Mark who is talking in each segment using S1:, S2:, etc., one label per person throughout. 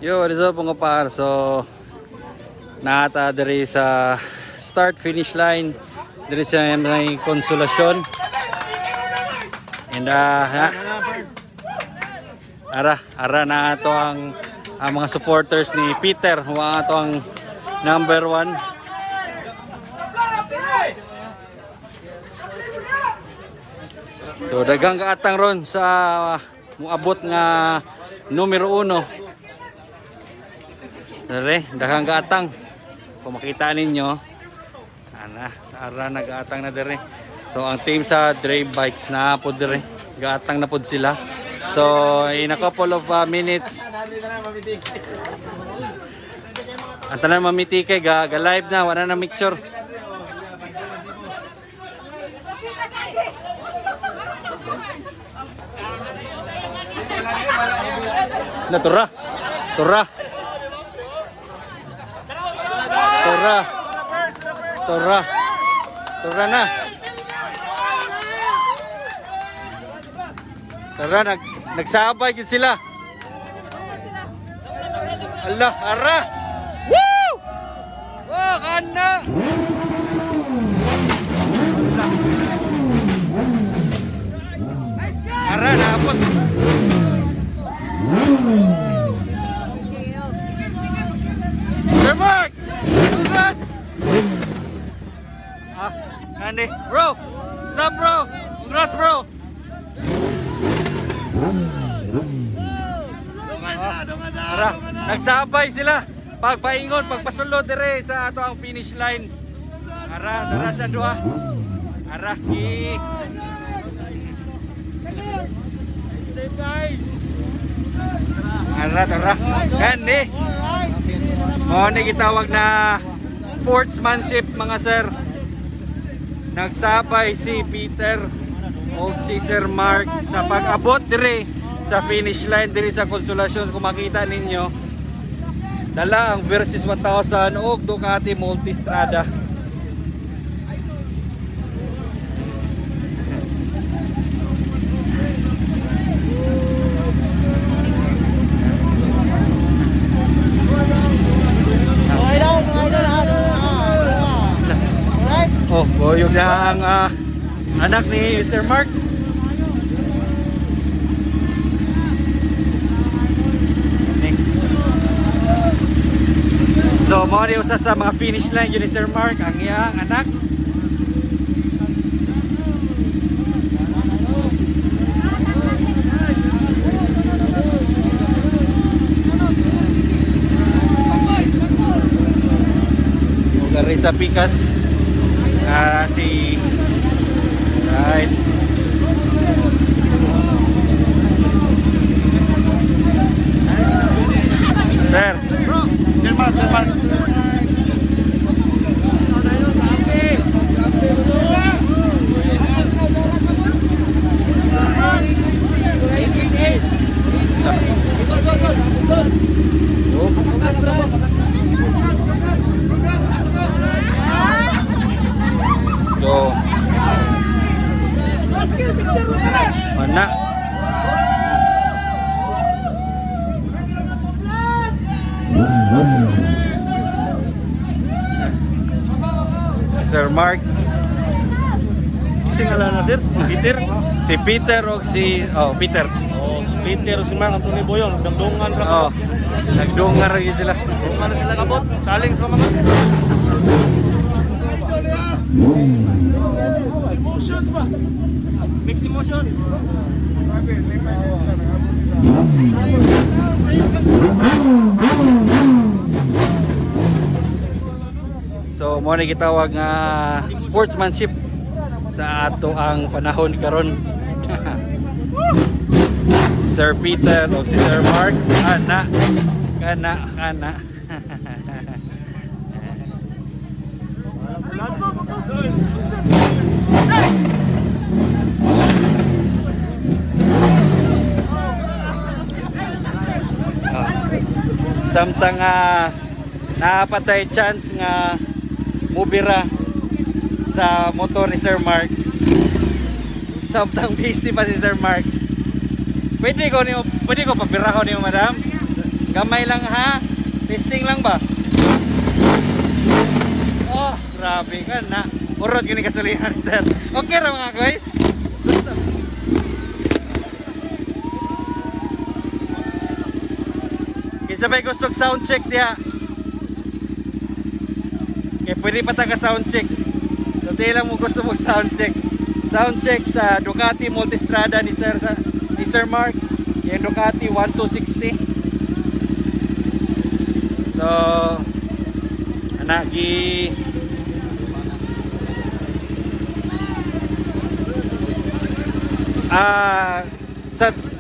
S1: Yo, what is up mga par? So, naata diri sa start finish line diri sa may konsolasyon. And ara na ato ang mga supporters ni Peter, mga ato ang number 1. So daghang kaatang ron sa muabot nga numero 1. Dere, daghang gaatang. Kung makita ninyo, ara nag-aatang na dere. So ang team sa Dre Bikes na po dere, gaatang na pod sila. So in a couple of minutes, ang tanan mamitike ga live na, wala na mixture. Natura. Tora na. Tara, nagsabay gid sila. Allah, ara. Woo! Wah, kana. Ara na apot. Sir Mark! Congrats! Andy, bro! What's up, bro? Congrats, bro! Ara, nagsabay sila. Pagpaingon, pagpasulod dire sa ato ang finish line. Ara, tara sa duha. Ara, save guys! Ara, tara. Andy! O, gitawag na sportsmanship mga sir. Nagsabay si Peter o si Sir Mark sa pag-abot dire sa finish line dire sa konsolasyon. Kung makita ninyo, dala ang Versys 1000 o Ducati Multistrada. Oh, yung ang anak ni Sir Mark. So, mo ni usa sa mga finish line yun ni Sir Mark, ang iyang anak. Garisa Picas. Si right. Sir, bro, Sir Mark. So, mana? Sir Mark.
S2: Si ngalan na sir? Peter?
S1: Si Peter o si Peter.
S2: Oh, Peter o si Mark Anthony Boyon. Nagdungan ra.
S1: Nagdungan ra gyud sila.
S2: Dungan na sila kabot. Saling sa mga. Emotions ba? Mixed emotions.
S1: So mo na gitawag nga sportsmanship sa ato ang panahon karon. Si Sir Peter o si Sir Mark, kana. Samtang napatay chance nga mubira sa motor ni Sir Mark. Samtang busy pa si Sir Mark. Pwede ko pabirahon niyo, madam? Gamay lang ha. Testing lang ba? Oh, grabe ka na. Urot yun yung kasulihan, sir. Okay ra mga guys. Gusto. Kisa may gusto sound check diha. Okay, pwede pa taga sound check. So, di lang mo gusto mo sound check. Sound check sa Ducati Multistrada ni Sir Mark. Yung Ducati 1260. So, anagi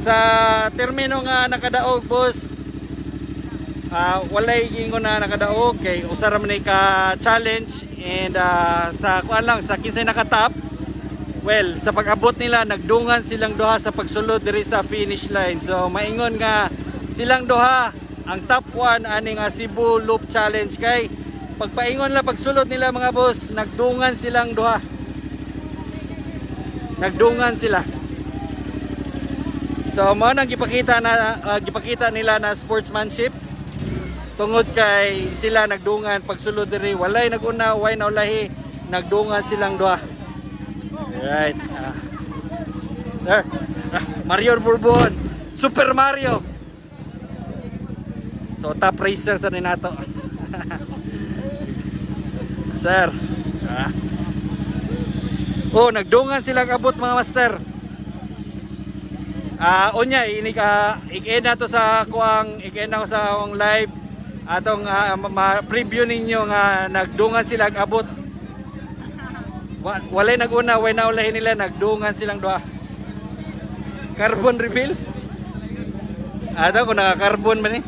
S1: sa termino nga nakadaog boss, walay ingon na nakadaog kay usara man ka challenge and sa kuan lang sa kinsay nakatap. Well, sa pag-abot nila nagdungan silang duha sa pagsulod diri sa finish line. So maingon nga silang duha ang top 1 ani nga Cebu Loop Challenge kay pagpaingon lang pagsulod nila mga boss, nagdungan silang duha. Nagdungan sila. So mao nang gipakita nila na sportsmanship tungod kay sila nagdungan pagsulod diri, walay naguna, way naulahi, nagdungan silang duha. Right. Sir, Mario Bourbon, Super Mario. So top racer sa ninato. Sir. Oh, nagdungan sila kabot mga master. Unya ini ka i-end na to sa kuang i-end na ko sa akong live atong preview ninyo nga nagdungan sila abot. Walay naguna, way naulahin nila, nagdungan silang duha. Carbon reveal? Ato kung naka-carbon man eh.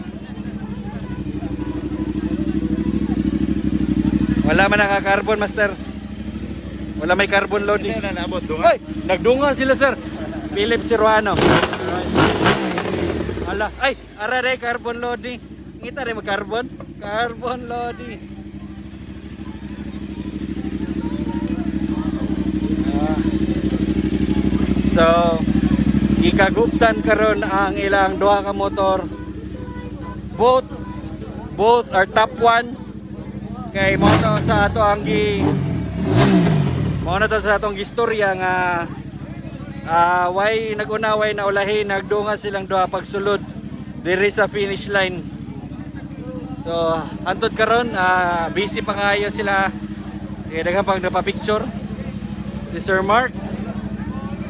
S1: Wala man naka-carbon, master. Wala may carbon loading. Ay, nagdungan sila, sir. Philip Siruano. Ala, ay, ara rin carbon loading. Ngita rin mag-carbon? Carbon loading. So, ikaguptan karon ang ilang duha ka motor. Both are top 1. Kay mo to sa ato ang sa atong istorya nga way nagunaway na ulahi nagdungan silang duha pagsulod diri sa finish line. So, antod karon busy pa kayo sila. Kaya daghang pang napapicture si Sir Mark.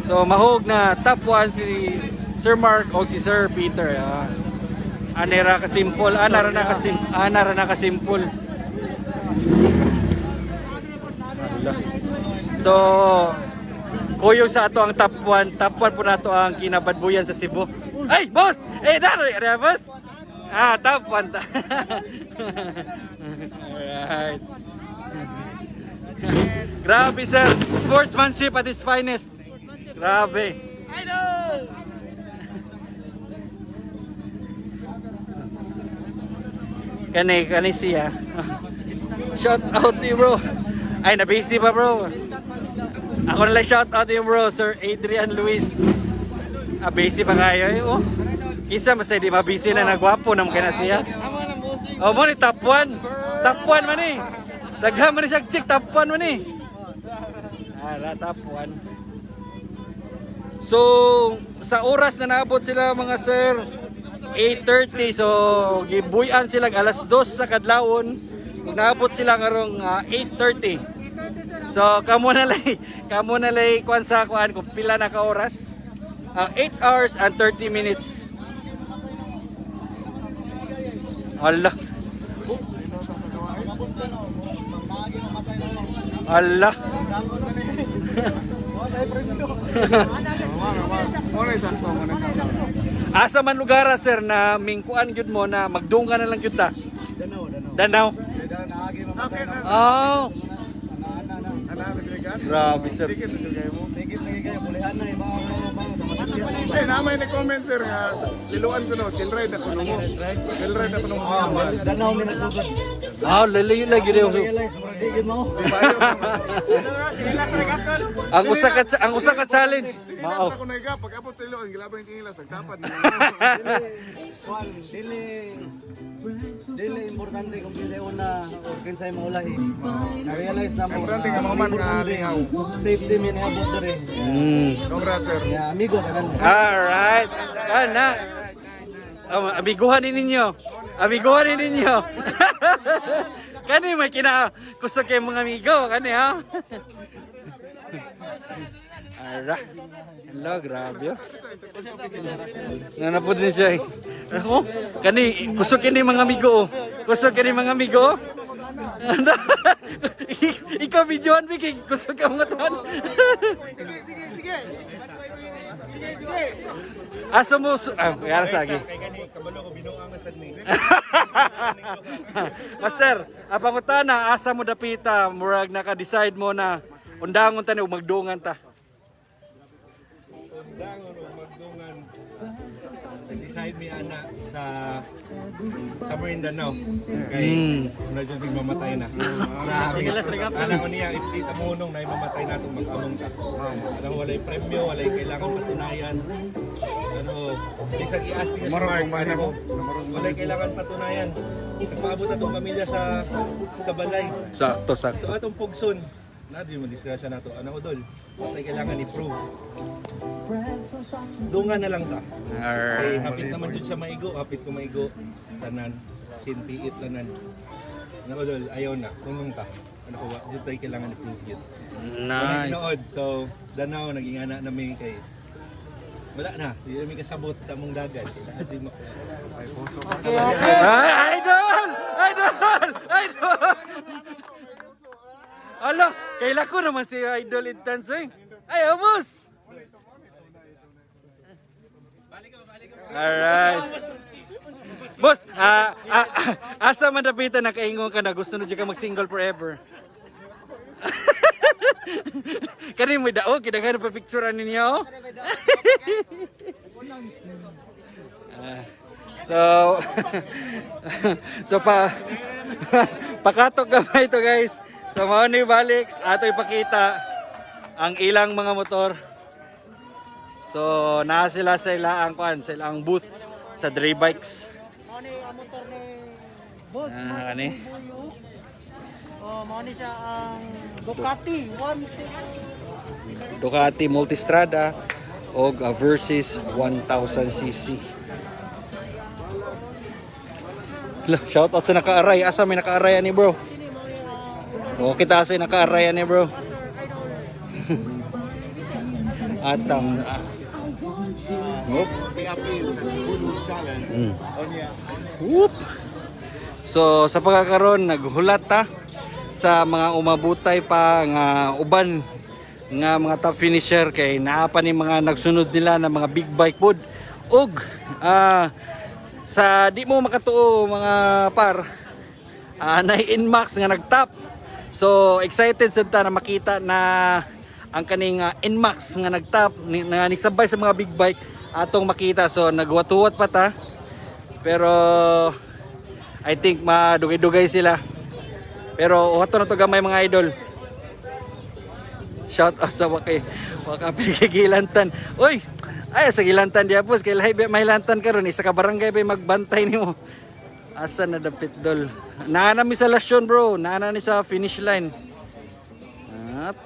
S1: So mahog na top 1 si Sir Mark o si Sir Peter. Anara ka simple, anara na ka simple. So kuyo sa ato ang top 1 po nato ang kinabadbuyan sa Cebu. Ay, boss! Dari, boss? Top 1 ta. Alright. Grabe sir, sportsmanship at its finest. Grabe. Kani siya. Shout out to you, bro. Ay, na-busy pa, bro. Ako nalang shout out to you, bro. Sir Adrian Luis. Busy pa kayo. Oh. Kisa mas di mabisi na nagwapo naman kaya siya. Oh, mo ni top 1. Top 1 man eh. Daghan man siya chick, top 1 man eh. Top 1. So, sa oras na naabot sila mga sir, 8:30. So, gibuyan sila alas 2 sa kadlawon. Naabot sila karong 8:30. So, kamo na lay kuan sa kuan kung pila na ka oras. 8 hours and 30 minutes. Allah. Allah. Asa man lugar sir na mingkuan gyud mo na magdunggan na lang gyud ta? Danau. Oh. Grabe sir.
S3: Ay, namay na comment sir nga, liluan ko no, chill ride ako nung mo. Chill ride ako nung mo.
S2: Danaw mi nagsugod.
S1: Ah, lalayo lagi rin.
S2: Realize mo di yun mo.
S3: Di ba yun?
S1: Ang usa ka challenge.
S3: Singilas ako na iga, pag abot sa liluan, gilabang yung singilas, nagtapad na.
S2: Juan, dili importante kung dili una or kinsay mo ulahi. Na-realize na mo.
S3: Importante nga mga man nga lingaw.
S2: Safety mi niabot diri.
S3: Congrats sir.
S2: Ya amigo kanan.
S1: Alright. Ana. Abiguhan ninyo. Abiguhan ninyo. Kani may kusog kay mga amigo kani ha. Alright. Hello, grabe. Nanapod din siya. Ako, kani kusog kini mga amigo. Kusog kini mga amigo. Ikaw videoan biki kusog ka mga tuan. Asa mo yara sa agi. Master, apangutana asa mo dapita murag naka-decide mo na undangon ta ni magdungan ta.
S4: Undangon o magdungan decide mi ana sa Marindanao kay na jud mamatay na. Ana ko niya if di ta munong na mamatay natong mag-among ka. Ano walay premyo, walay kailangan patunayan. Ano, bisag i-ask niya sa mark, ano, walay kailangan patunayan. Nagpaabot atong pamilya sa balay.
S1: Sakto,
S4: So
S1: sakto.
S4: atong pugson, na di mo disgrasya nato. Ano udol? Walay kailangan i-prove. Dungan na lang ta. Kay hapit naman jud sa maigo, hapit ko maigo tanan, sinpiit tanan. Ano udol, ayaw na, tunong ta. Ano ko, jud tayo kailangan i-prove yun.
S1: Nice.
S4: Nood, so danaw naging ana nami kay wala na, di kami kasabot sa among dagat. Kailangan jud
S1: Ay, idol! Idol! Idol! Alo, kaila ko naman si Idol Intense. Ay, abos! Alright. Boss, asa man dapitan na kaingon ka na gusto na dyan ka mag-single forever. Kani mo daog, kidaghan pa picturean ninyo. So, so pakatok gamay ito guys. So mao ni balik ato ipakita ang ilang mga motor. So naa sila sa ilang kuan, sa ilang booth sa Dre Bikes.
S5: Mao ni ang motor ni Boss.
S1: Kani.
S5: Oh, mao ni siya ang Ducati 150.
S1: Ducati Multistrada og Versys 1000cc. Shout out sa naka-aray. Asa may naka-aray ani bro? O kita sa naka-aray ani bro. Atang. Whoop. Whoop. So sa pagkakaroon naghulat ta sa mga umabutay pa nga uban nga mga top finisher kay naa pa ni mga nagsunod nila na mga big bike pod ug sa di mo makatuo mga par na Inmax nga nagtop. So excited sad ta na makita na ang kaning Inmax nga nagtop nga nisabay sa mga big bike atong makita. So nagwatuwat pa ta pero I think madugay-dugay sila. Pero wato na to gamay mga idol. Shout out sa wakapil kay Gilantan. Uy, ay sa Gilantan diapos kay lahi may lantan karon isa ka barangay bay magbantay nimo. Asa na dapit dol. Naa na mi sa lasyon bro, naa na ni sa finish line. Up.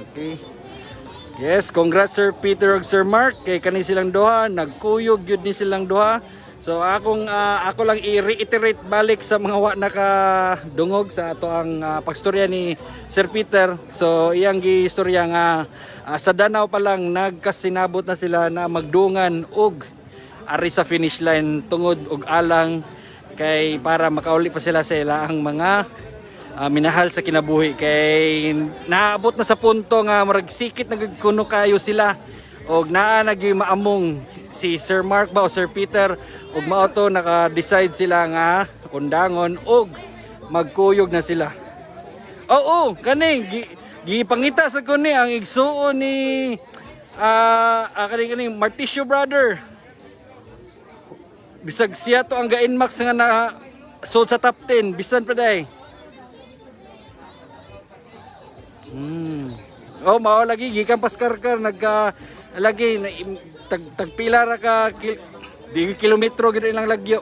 S1: Okay. Yes, congrats Sir Peter ug Sir Mark kay kani silang duha, nagkuyog gyud ni silang duha. So ako lang i-reiterate balik sa mga wa nakadungog sa ato ang pagstorya ni Sir Peter. So iyang giistorya nga sa Danau pa lang nagkasinabot na sila na magdungan og ari sa finish line tungod og alang kay para makauli pa sila sa ilang mga minahal sa kinabuhi kay naabot na sa punto nga murag sikit nagkuno kayo sila og naa nagyoy maamong si Sir Mark ba o Sir Peter ug mao to naka-decide sila nga undangon og magkuyog na sila. Oo, kani gipangita sa kuni ang igsuon ni kani Martisio brother. Bisag siya to ang ga-inmax nga na sold sa top 10, bisan pa day. Oh, mao lagi gikan paskarkar nagka lagi tagpila ra ka di kilometro gid ilang lagyo.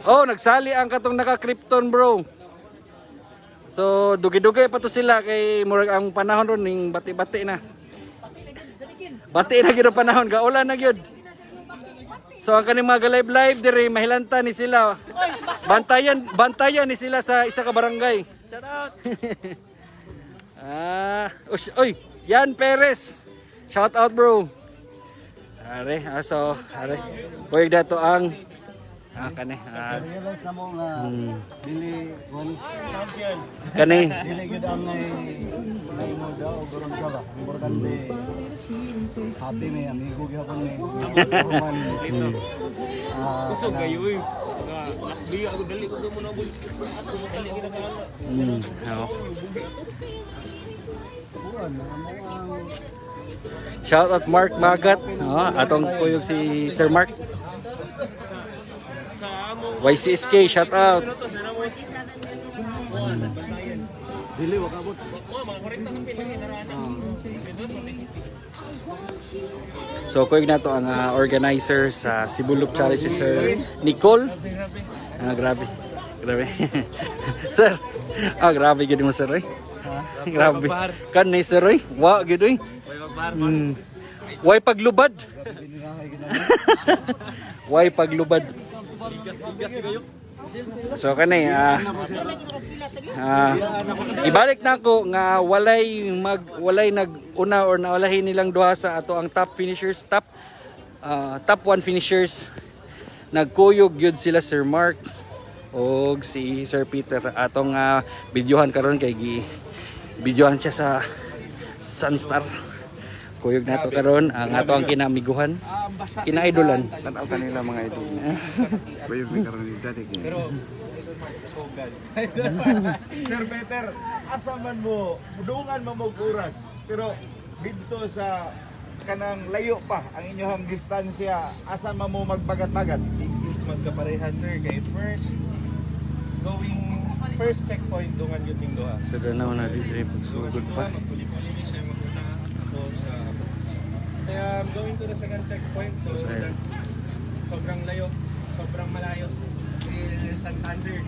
S1: Oh, nagsali ang katong naka-Krypton, bro. So, dugi-dugi pa to sila kay murag ang panahon ron ning bati-bati na. Bati na gid ang panahon, gaulan na gyud. So, ang kaning mga live dire mahilanta ni sila. Bantayan ni sila sa isa ka barangay.
S5: Shout out.
S1: Oy, Yan Perez. Shout out, bro. Are. Pwede dato ang kani.
S2: Realize na mo nga dili once
S1: Kani.
S2: dili gid ang ay mo daw gurong sala. Importante happy may amigo gyapon ni.
S6: Kusog kayo eh. Nakbi ako dali ko mo na bulis. Ako mo dali ginagala.
S1: Shout out Mark Magat. Atong kuyog si Sir Mark. YCSK, shout out.
S2: Dili wa kabot.
S1: So kuyog na to ang organizer sa Sibulok Challenge, si Sir Nicole. Grabe. Sir. Grabe gid mo, sir. Grabe. Kan ni sir oy. Wa gid oy. Way paglubad. Way paglubad. So kanay ibalik na ko nga walay nag-una or nawalahin nilang duha sa ato ang top finishers, top 1 finishers. Nagkuyog gyud sila Sir Mark og si Sir Peter. Atong videohan karon kay videohan siya sa Sunstar. Kuyog nato karon ang ato ang kinamiguhan, kinaidolan.
S3: Tanaw kanila mga idol. Bayo ni karon ni dati kay.
S4: Sir Peter, asa man mo, budungan mo oras. Pero dito sa kanang layo pa ang inyong distansya, asa man mo magbagat-bagat? Magkapareha sir kay first checkpoint dungan yun ting duha.
S1: So danaw na dili pagsugod pa.
S4: Magpuli-puli siya maguna ako sa kaya I'm going to the second checkpoint, so that's sobrang layo, sobrang malayo. Santander.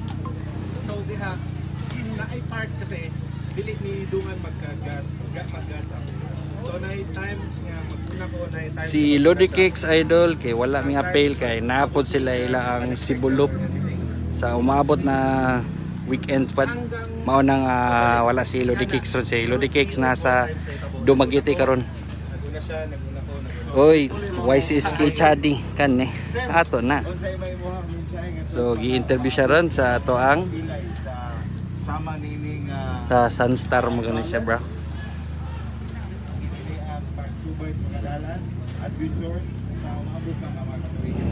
S4: So diha na ay part kasi dili ni dungan magkagas. So na times nga maguna ko na times
S1: Si Lodi Cakes Idol kay wala mi appeal kay napod sila ila ang Sibulok sa umabot na weekend pa mao nang wala si Lodi Cakes ron. Si Lodi Cakes nasa Dumaguete karon.
S4: naguna siya, naguna ko.
S1: Oy, YCSK Chadi kan ato na. So gi-interview siya ron sa ato ang
S4: Sama nining
S1: sa Sunstar mo ganun siya, bro.
S4: ang pag-subay sa kadalan, adventure sa umabot ng mga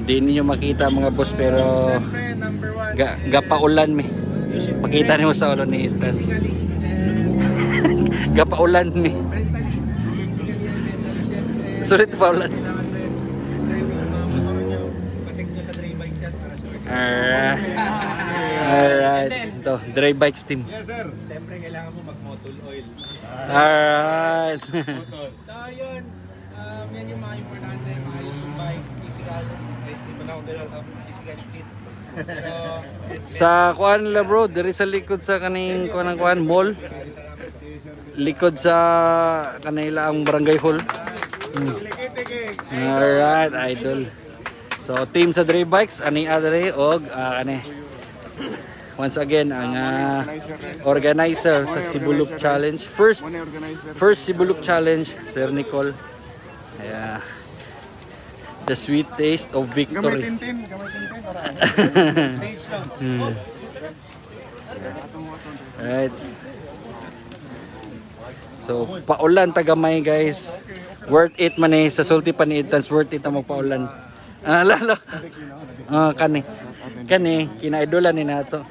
S1: Di ninyo makita mga boss pero
S4: Siyempre, number 1
S1: gapaulan mi. Makita niyo sa ulo ni Ethan. Gapaulan mi. Sulit pa ulan. Alright. Ito, Dry Bikes team.
S4: Yes sir. Siyempre kailangan mo mag-motul oil.
S1: Alright.
S4: So yun, yan yung mga importante, maayos yung bike, physical, basically pa na ako dalaw, physical fit. Pero,
S1: Sa kuan la bro, diri sa likod sa kaning kuan mall. Likod sa kanila ang barangay hall. Alright, idol. So team sa Dry Bikes ani adre og once again ang organizer sa Sibulok Challenge. First Sibulok Challenge, Sir Nicole. The sweet taste of
S3: Gamay
S1: victory.
S3: tintin para.
S1: Right. So paulan tagamay guys. Worth it man sa sulti pa ni Edtans, worth it ang magpaulan. Lalo. Kani kinaidolan ni nato.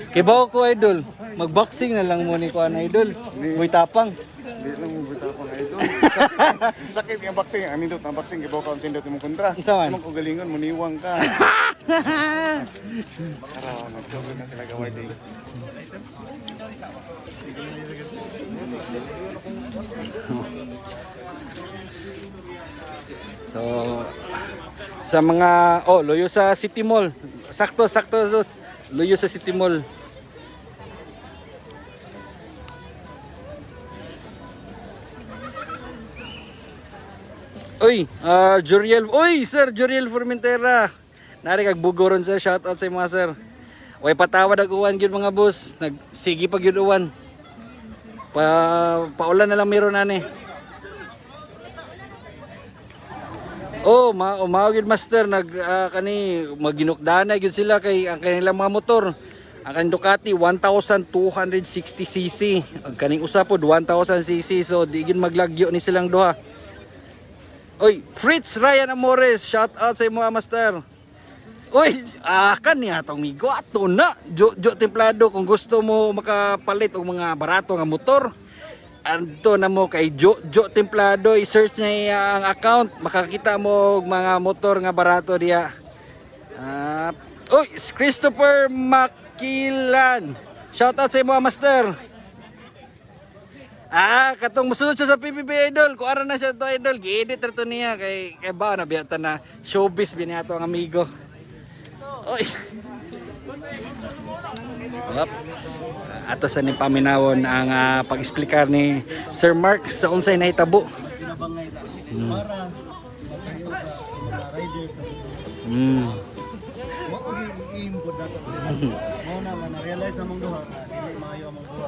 S1: Kibaw ko idol. Magboxing na lang mo ni kuan idol. Muy tapang.
S3: Di lang Sakit yung boxing. Anindot ang boxing. Ibaw ka ang sindot yung kontra.
S1: Saan?
S3: Anong kagalingon, muniwang ka. Araw, nagsogo na sila gaway day.
S1: So, sa mga, luyo sa City Mall. Sakto, sus. Luyo sa City Mall. Uy, Juriel. Uy, Sir Juriel Formentera. Nari kag bugoron sir. Shout out sa mga sir. Way patawad ang uwan gyud mga boss. Nagsigi pag gyud uwan. Paulan na lang meron ani. Mao gyud master kani maginukdana gyud sila kay ang kanilang mga motor. Ang kaning Ducati 1260 cc. Ang kaning usa pod 1000 cc. So di gyud maglagyo ni silang duha. Oy, Fritz Ryan Amores, shout out sa mga master. Oy, kaniya tong migo ato na. Jo templado kung gusto mo makapalit og mga barato nga motor. Anto na mo kay Jo Templado, i-search niya ang account, makakita mo og mga motor nga barato diya. Christopher Makilan. Shout out sa mga master. Katong musunod siya sa PBB Idol. Kung ara na siya to Idol, gi-edit ra to niya kay ba na biyata na showbiz bini ato ang amigo. Oy. Yep. Ato sa ni paminawon ang pag-explicar ni Sir Mark sa unsay nahitabo.
S2: Pinabangay ta. Para makayo sa mga riders sa Mo ko gi-aim ko dato. Mo na na-realize among duha na dili maayo among duha.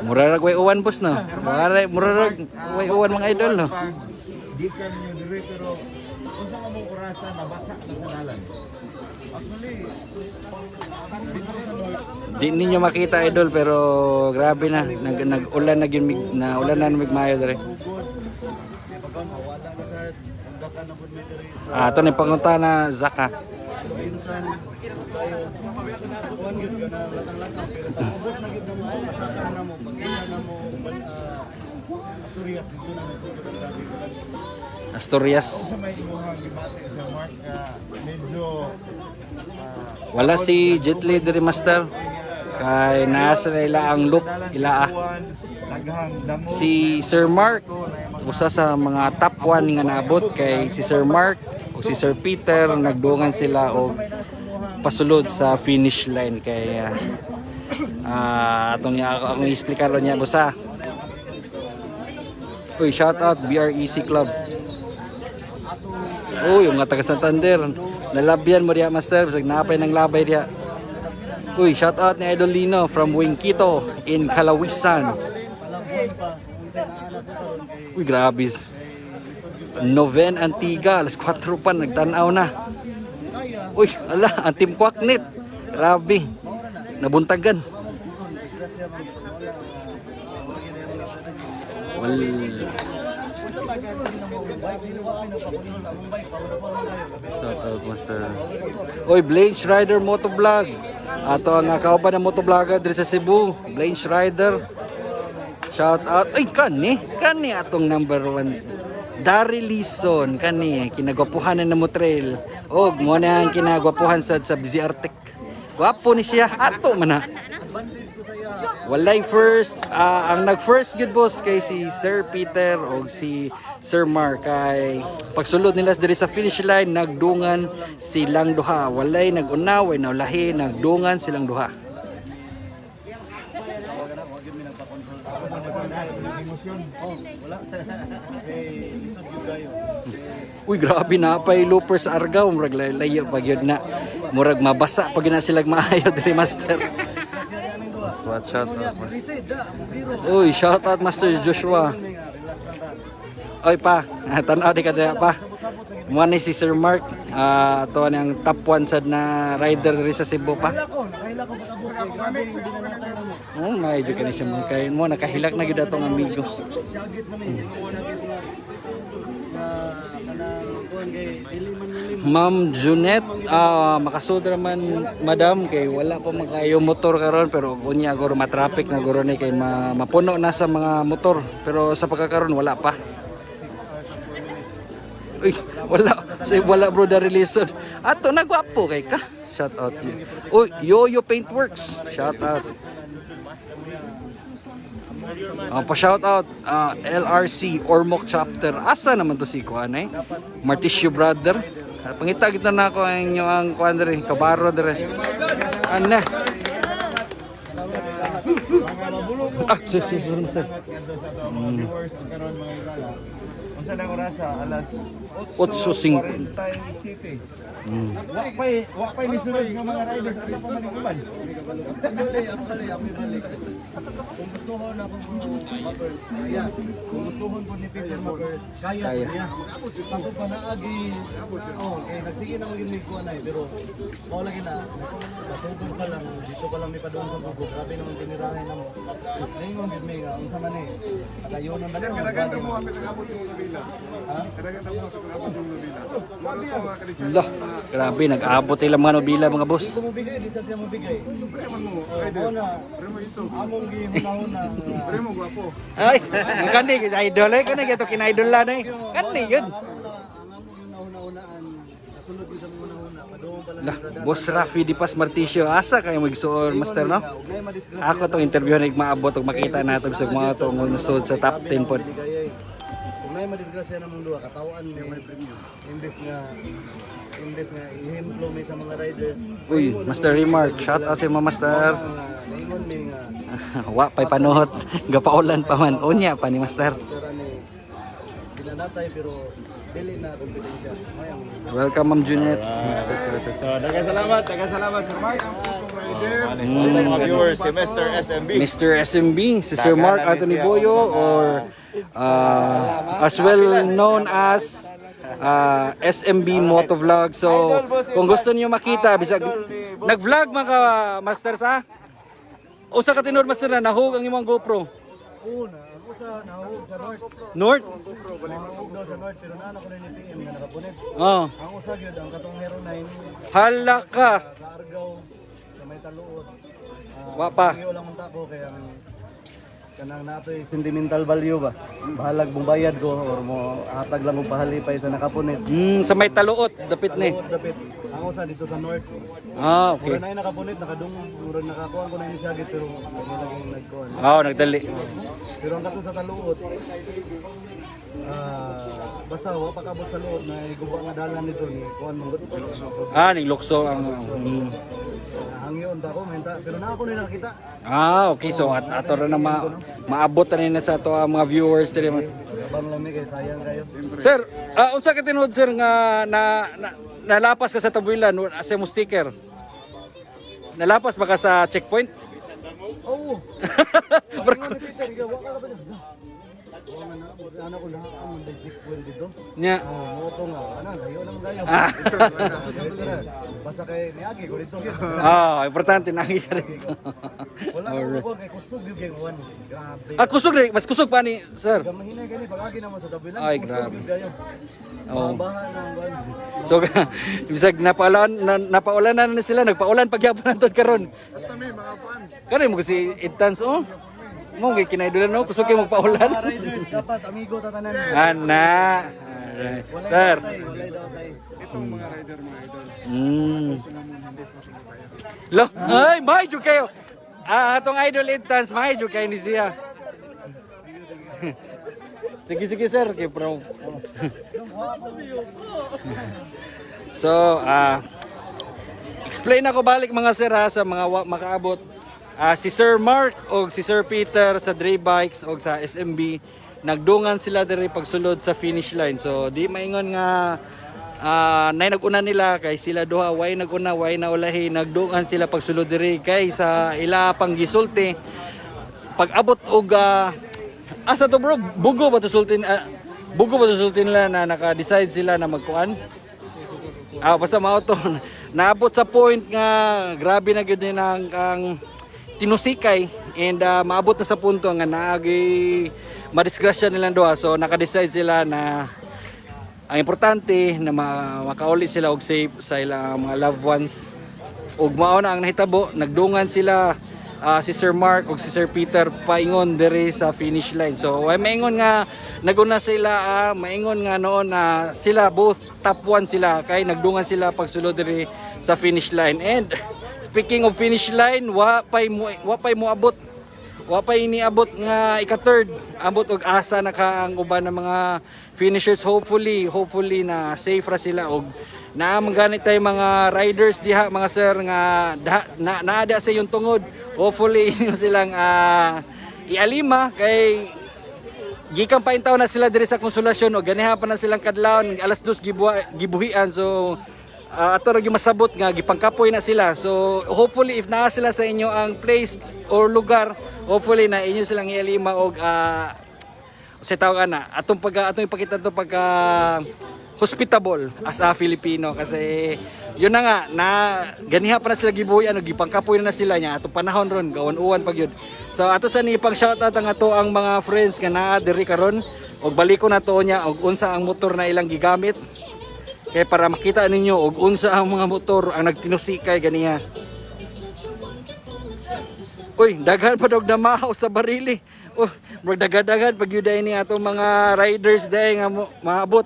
S1: Murarag way uwan boss no. Murarag way uwan mga idol no.
S4: Di ka niyo dire pero unsa ka mo orasan nabasa na sa dalan. Actually,
S1: Di ninyo makita idol pero grabe na nag-ulan na gyud na ulan na migmayo dire. Ato ni pangutana Zaka.
S2: minsan sayo kuan gyud ka na latang-latang pero pag-ubot na gyud mo pasaka na mo pag-ina na mo Asturias dito na nagsugot ang dami ko lang
S1: Asturias.
S4: sa may imuhang gibati sa Mark medyo
S1: Wala si Jet Li diri master. Kay nasa nila ang loop ilaa.
S4: naghang damo
S1: Si Sir Mark usa sa mga top 1 nga naabot kay si Sir Mark o si Sir Peter nagdungan sila og pasulod sa finish line kay atong akong i-explicar niya busa. Uy, shout out BREC Club. Uy, yung mga taga Santander nalabyan mo diya master bisag napay ng labay diya. Uy, shout out ni Idol Lino from Wingkito in Calawisan. Uy, grabe. Noven Antigua, alas 4 pa, nagtanaw na. Uy, ala, ang Team Quacknet. Grabe. Nabuntagan. Shout out, master. Uy, Blanche Rider Motovlog. Ato ang kauban ng motovlogger diri sa Cebu. Blanche Rider. Shout out. Ay, kani atong number 1. Dari Lison, kani kinagwapuhan na mo trail. Og mo na ang kinagwapuhan sa Busy Arctic. Gwapo ni siya. Ato man na. Walay first, ang nag-first good boss kay si Sir Peter o si Sir Mark kay pagsulod nila diri sa finish line nagdungan silang duha. Walay nag-una, way naulahi, nagdungan silang duha. Uy, grabe na pay looper sa Argao, murag layo pag yun na. Murag mabasa pag na sila maayo diri master. Shout out. Uy, shout out Master Joshua. Oy pa, tanaw di ka diya pa. Mo ni si Sir Mark, ato ang top 1 sad na rider diri sa Cebu pa. Oh, may di ka ni siya kay mo nakahilak na gyud atong amigo.
S2: kuan kay dili man nilim.
S1: Ma'am Junet, makasudra man madam kay wala pa makayo motor karon pero unya guro ma-traffic na guro ni kay mapuno na sa mga motor pero sa pagkakaroon wala pa.
S2: 6 hours and 4 minutes.
S1: Uy, wala bro the release. Ato nagwapo kay ka. Shout out. Uy, Yoyo Paintworks. Shout out. Pa-shout out LRC Ormoc chapter. Asa naman to si Kuan eh? Martisio brother. Pangita kita na ako ang inyo ang Kuan dere, kabaro dere. Ana. Sige, master.
S4: Viewers ang karon mga igala. Unsa na orasa alas
S1: 8:50.
S4: 8:40 City. Wa pay ni sunod nga mga riders asa pa maniguban.
S2: Kung gustuhon na kung Makers, kaya. Kung gustuhon po ni Peter Makers, kaya
S1: Kaya.
S2: niya. Tanto pa naagi, okay, nagsige na maging may kuha na eh, pero ako lagi na, sa sentod pa lang, dito pa lang may padoon sa bugo, grabe naman tinirahin na mo. Ngayon din may nga, unsa man eh, katayonan na naman.
S3: Kadagan mo ang pinag-abot yung nabila. Kadagan mo ang pinag-abot yung nabila. Wala ko mga kalisyan.
S1: Lah, grabe nag-abot sila mga nobila mga boss.
S2: Kung mabigay, di sa siya mabigay.
S3: Preman mo,
S2: Oo
S3: rider.
S2: na,
S3: Premo ito.
S2: among gihunahuna.
S3: Premo gwapo.
S1: Ay, ang kani idol ay kani gato kinaidol la nay. Kani yun.
S2: Ang among yung nauna-unaan, nasunod yun sa mga nauna, padoon pa lang
S1: Lah,
S2: yung radar.
S1: Boss Rafi Dipas Martisio, asa kayo magsuon master no?
S2: Ugay madisgrasya.
S1: Ako tong interview na maabot ug makita nato bisag mga tong nusod sa top 10 pod.
S2: Kung may madisgrasya namong duha, katawan may premium. Imbes nga ihemplo may sa mga riders.
S1: Uy, Master Remark, shout out sa mga master.
S2: Naingon may nga
S1: Wa pay panuhot, gapaulan pa man. Unya pa ni master.
S2: pero ni ginanatay pero dili na kompetensya. Mayang
S1: Welcome Ma'am Junet.
S4: So, daghang salamat Sir Mark.
S3: Mga
S4: viewers, si Mr. SMB.
S1: Mr. SMB, si Sir Mark Anthony Boyo or as well known as SMB Motovlog. So, kung gusto niyo makita, bisag nag-vlog mga master sa usa ka tinod master na nahug ang imong GoPro.
S2: una, ako sa nahug sa north.
S1: North?
S2: Nahug daw sa north pero nana ko rin ni PM nga nakapunit.
S1: Oh,
S2: Ang usa gyud ang katong Hero 9
S1: hala ka.
S2: sa Argao sa may taluod.
S1: Wa pa.
S2: Iyo lang unta ko kaya kanang natoy sentimental value ba. Bahalag mong bayad ko or mo hatag lang og pahalipay sa nakapunit.
S1: Sa may taluot, dapit ni.
S2: Taluod dapit. Ang usa dito sa north.
S1: Ah,
S2: Mura
S1: okay.
S2: na nakapunit, nakadungog, mura nakakuha ko na ni siya pero wala lagi nagkuhan.
S1: Oh, nagdali.
S2: Pero ang kato sa taluod, basta wa pa kabot sa luod na iguba nga dalan nito ni kuan mong
S1: Ah, ning lukso ang
S2: hangyon ta ko menta pero na ako nila nakita.
S1: okay. So ato ra na maabot na sa ato ang mga viewers diri.
S2: Abang lang ni kay sayang kayo.
S1: Sir, unsa ka tinuod sir nga nalapas ka sa tabuilan as mo sticker? Nalapas ba ka sa checkpoint?
S2: Oo. Barko ni Peter, ikaw wa ka ba dyan? Wa man na ana ko na ang checkpoint dito.
S1: Nya.
S2: Mo ko nga ana layo naman kayo. Basta kay niagi ko dito.
S1: Importante na ka dito.
S2: Wala ko kay kusog yung kay kuan. Grabe.
S1: Kusog rin, mas kusog pa ni sir.
S2: Gamahinay gani pag-agi naman sa tabi lang.
S1: Ay,
S2: kusog
S1: grabe.
S2: yung kayo.
S1: Oo.
S2: Baha na ang kuan.
S1: So bisag napaulan na sila, nagpaulan pagyapon naton karon.
S3: Basta may mga fans.
S1: Kani mo kasi itans oh. Mo gay kinaidulan no, kusog kay magpaulan.
S2: Mga riders dapat amigo tatanan.
S1: Ana. Alright. Sir.
S2: Walay daw tay.
S3: Itong mga rider, mga idol.
S1: Lo, ay, mahidyo kayo. Atong idol intans, mahidyo kayo ni siya. Sige sir, kay bro. So, explain ako balik mga sir ha, sa mga makaabot. Si Sir Mark o si Sir Peter sa Dre Bikes o sa SMB, nagdungan sila diri pagsulod sa finish line. So, di maingon nga nay naguna nila kay sila duha way naguna way naulahi nagdungan sila pagsulod diri kay sa ila pang gisulti pag-abot og asa to bro bugo ba to sultin nila na naka-decide sila na magkuan basta mao to naabot sa point nga grabe na gyud ni ang tinusikay and maabot na sa punto nga naagi madisgrasya nilang duha so naka-decide sila na ang importante na makauli sila og safe sa ilang mga loved ones. Ug mao na ang nahitabo, nagdungan sila si Sir Mark ug si Sir Peter paingon diri sa finish line. So way maingon nga naguna sila, maingon nga noon na sila both top 1 sila kay nagdungan sila pagsulod diri sa finish line. And speaking of finish line, wa pay moabot. Wa pay niabot nga ika-third. Abot og asa na ka ang uban ng mga finishers. Hopefully na safe ra sila og na mangganit tay mga riders diha mga sir nga naada sa yung tungod. Hopefully inyo silang ialima kay gikan pa intaw na sila diri sa konsolasyon o ganiha pa na silang kadlawon alas 2 gibuhian. So ato ra masabot nga gipangkapoy na sila. So hopefully if naa sila sa inyo ang place or lugar, hopefully na inyo silang ialima og sa tawag na atong ipakita to pagka hospitable as a Filipino kasi yun na nga na ganiha pa na sila gibuhian og gipangkapoy na sila nya atong panahon ron gawon-uwan pag yun. So ato sa ni pang shoutout ang ato ang mga friends nga naa diri karon og baliko na to nya og unsa ang motor na ilang gigamit. Kaya para makita ninyo og unsa ang mga motor ang nagtinusikay ganiya. Uy, daghan pa dog namahaw sa barili. Oh, magdagadagan pag yun ni atong mga riders day nga maabot.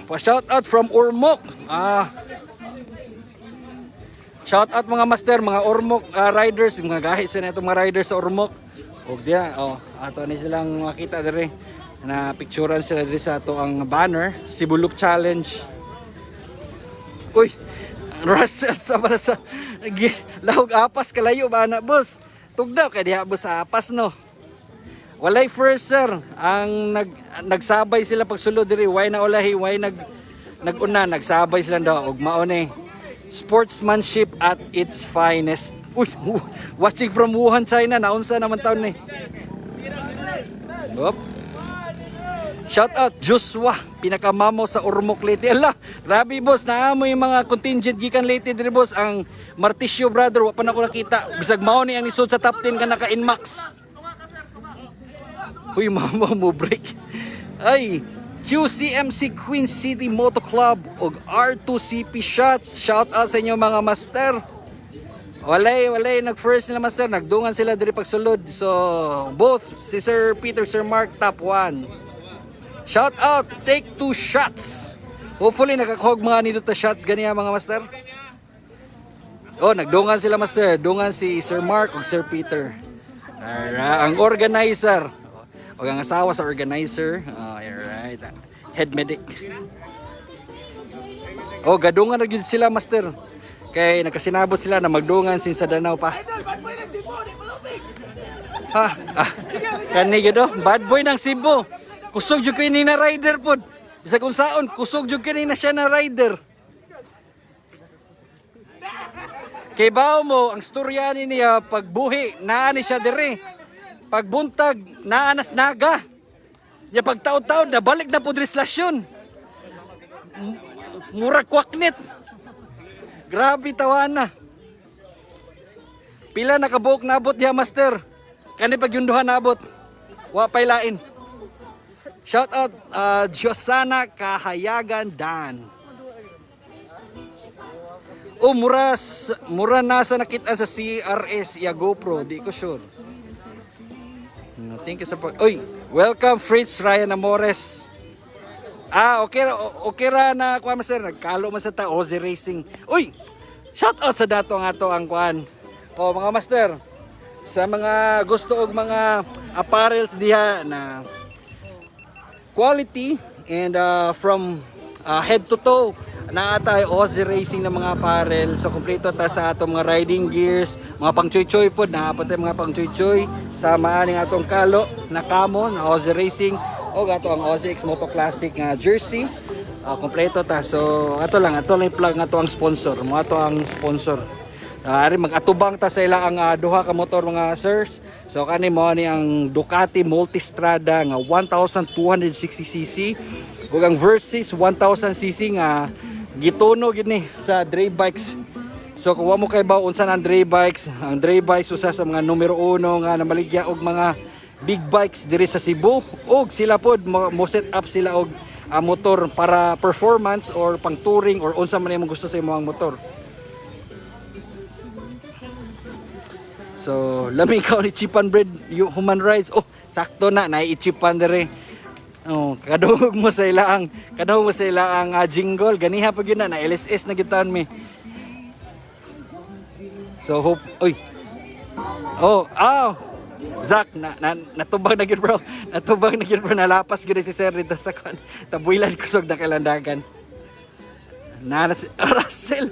S1: Pa-shout out from Ormoc. Shout out mga master, mga Ormoc riders, mga gahit sa itong mga riders sa Ormoc. Og diya, ato ni silang makita diri na picturean sila diri sa ato ang banner, Cebu Loop Challenge. Uy, Russell sa para sa lahog apas kalayo ba na boss? Tugdaw kay diha boss sa apas no. Walay first sir, ang nagsabay sila pagsulod diri, why na ulahi, why naguna, nagsabay sila daw og mao ni sportsmanship at its finest. Uy, watching from Wuhan, China, naunsa naman taon ni. Op. Shout out Joshua, pinakamamo sa Ormoc Leyte. Ala, grabe boss, naamo yung mga contingent gikan Leyte diri boss. Ang Martisio brother, wa pa na ko nakita. Bisag mao ni ang nisod sa top 10 ka naka Inmax. Uy, mama mo break. Ay, QCMC Queen City Moto Club og R2CP Shots. Shout out sa inyo mga master. Walay nag first nila master, nagdungan sila diri pagsulod. So, both si Sir Peter, Sir Mark top 1. Shout out, take 2 shots. Hopefully nakakuhog mga nito ta shots ganiya mga master. Oh, nagdungan sila master, dungan si Sir Mark ug Sir Peter. Ang organizer. O ang asawa sa organizer. Alright. Head medic. Oh, gadungan na gyud sila master. Kay nakasinabot sila na magdungan sin sa Danau pa. Kani gyud bad boy ng Cebu. Kusog jud kay ni na rider pod. Bisa kung saon, kusog jud kay na siya na rider. Kay bao mo ang storya niya pagbuhi naa ni siya dire. Pagbuntag naanas naga. Ya pagtaon-taon nabalik na pod reslasyon. Murag kwaknit. Grabe tawana. Pila nakabuok nabot diha master. Kani pagyunduhan nabot. Wa pay lain. Shout out Josana Kahayagan Dan. Oh, mura nasa nakita sa CRS ya GoPro, di ko sure. Thank you sa Oy, welcome Fritz Ryan Amores. Okay ra na kuan master, nagkalo man sa ta Ozzy Racing. Uy, shout out sa dato ang ato ang kuan. O mga master, sa mga gusto og mga apparels diha na quality and from head to toe na atay Ozzy Racing ng mga apparel. So kompleto ta sa atong mga riding gears, mga pangchoy-choy pod, napatay mga pangchoy-choy sa maaning atong kalo na kamo na Ozzy Racing o ato ang Ozzy X Moto Classic nga jersey. Kompleto ta. So ato lang plug nga to ang sponsor. Mo ato ang sponsor. Ari mag-atubang ta sa ila ang duha ka motor mga sirs. So kani mo ni ang Ducati Multistrada nga 1260cc ug ang Versys 1000cc nga gituno gid ni sa Dre Bikes. So kung wa mo kay ba unsa ang Dre Bikes, ang Dre Bikes usa sa mga numero 1 nga namaligya og mga big bikes diri sa Cebu ug sila pod mo set up sila og motor para performance or pang touring or unsa man imong gusto sa imong motor. So, lami ka ni Chipan Bread Human Rights. Oh, sakto na naiichipan dire. Oh, kadungog mo sa ilaang jingle. Ganiha pag yun na LSS na gitan mi. So hope, oy. Oh, Zach, natubag na gid bro. Natubag na gid bro, nalapas gid si Sir dito sa kan. Tabuilan kusog na kailandagan. Russell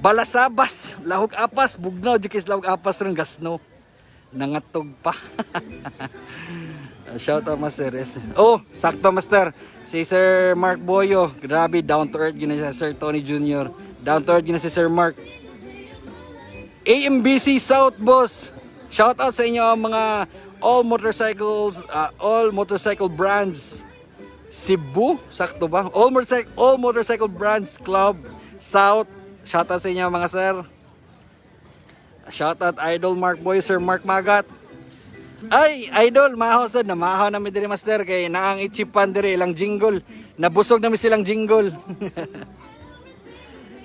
S1: Balasabas, lahog apas, bugnaw jukis lahog apas ron gasno. Nangatog pa. Shout out Master. Oh, sakto Master. Si Sir Mark Boyo, grabe down to earth gina si Sir Tony Jr. Down to earth gina si Sir Mark. AMBC South Boss. Shout out sa inyo mga all motorcycle brands. Cebu, sakto ba? All motorcycle brands club South. Shout out sa inyo mga sir. Shout out Idol Mark Boy, Sir Mark Magat. Ay, Idol, mahaw sad na mahaw na mi diri Master kay naang ichipan diri ilang jingle. Nabusog na mi silang jingle.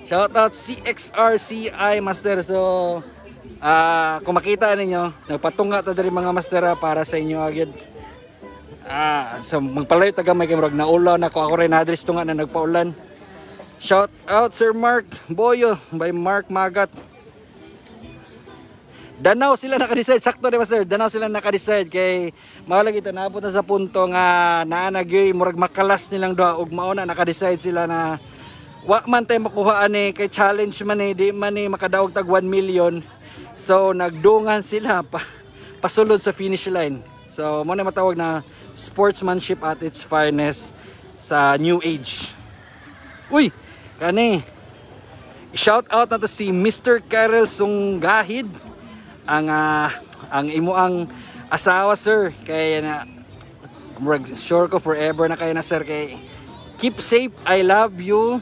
S1: Shout out CXRCI Master. So kung makita ninyo, nagpatunga ta diri mga Master para sa inyo agad. So magpalayo taga may kamrog na ulan ako rin adres tunga na nagpaulan. Shout out Sir Mark Boyo by Mark Magat. Danaw sila naka-decide, sakto di ba sir? Danaw sila naka-decide kay mahalag ito naabot na sa punto nga naanagyoy murag makalas nilang duha ug mao na naka-decide sila na wa man tay makuhaan ni kay challenge man ni di man ni makadaog tag 1 million. So nagdungan sila pasulod sa finish line. So mo na matawag na sportsmanship at its finest sa new age. Uy, kani shout out nato si Mr. Karel Sunggahid ang imo ang asawa sir kay na sure ko forever na kayo na sir kay keep safe, I love you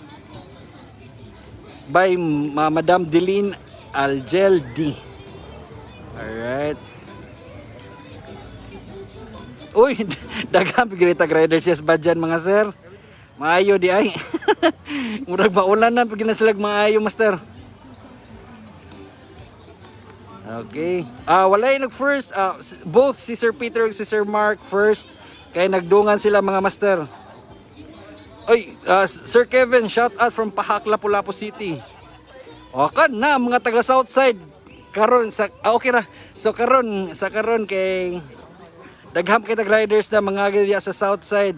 S1: by Madam Deline Algel D. Alright. Uy, daghang pigilita riders yes badyan mga sir. Maayo di ay. Murag maulan na pag ginasalag maayo Master. Okay. Walay nag first. Both si Sir Peter ug si Sir Mark first. Kay nagdungan sila mga Master. Oy, Sir Kevin, shout out from Pahak, Lapu-Lapu City. Okay na mga taga Southside. Karon sa okay ra. So karon kay daghang kay tag riders na mga gaya sa Southside.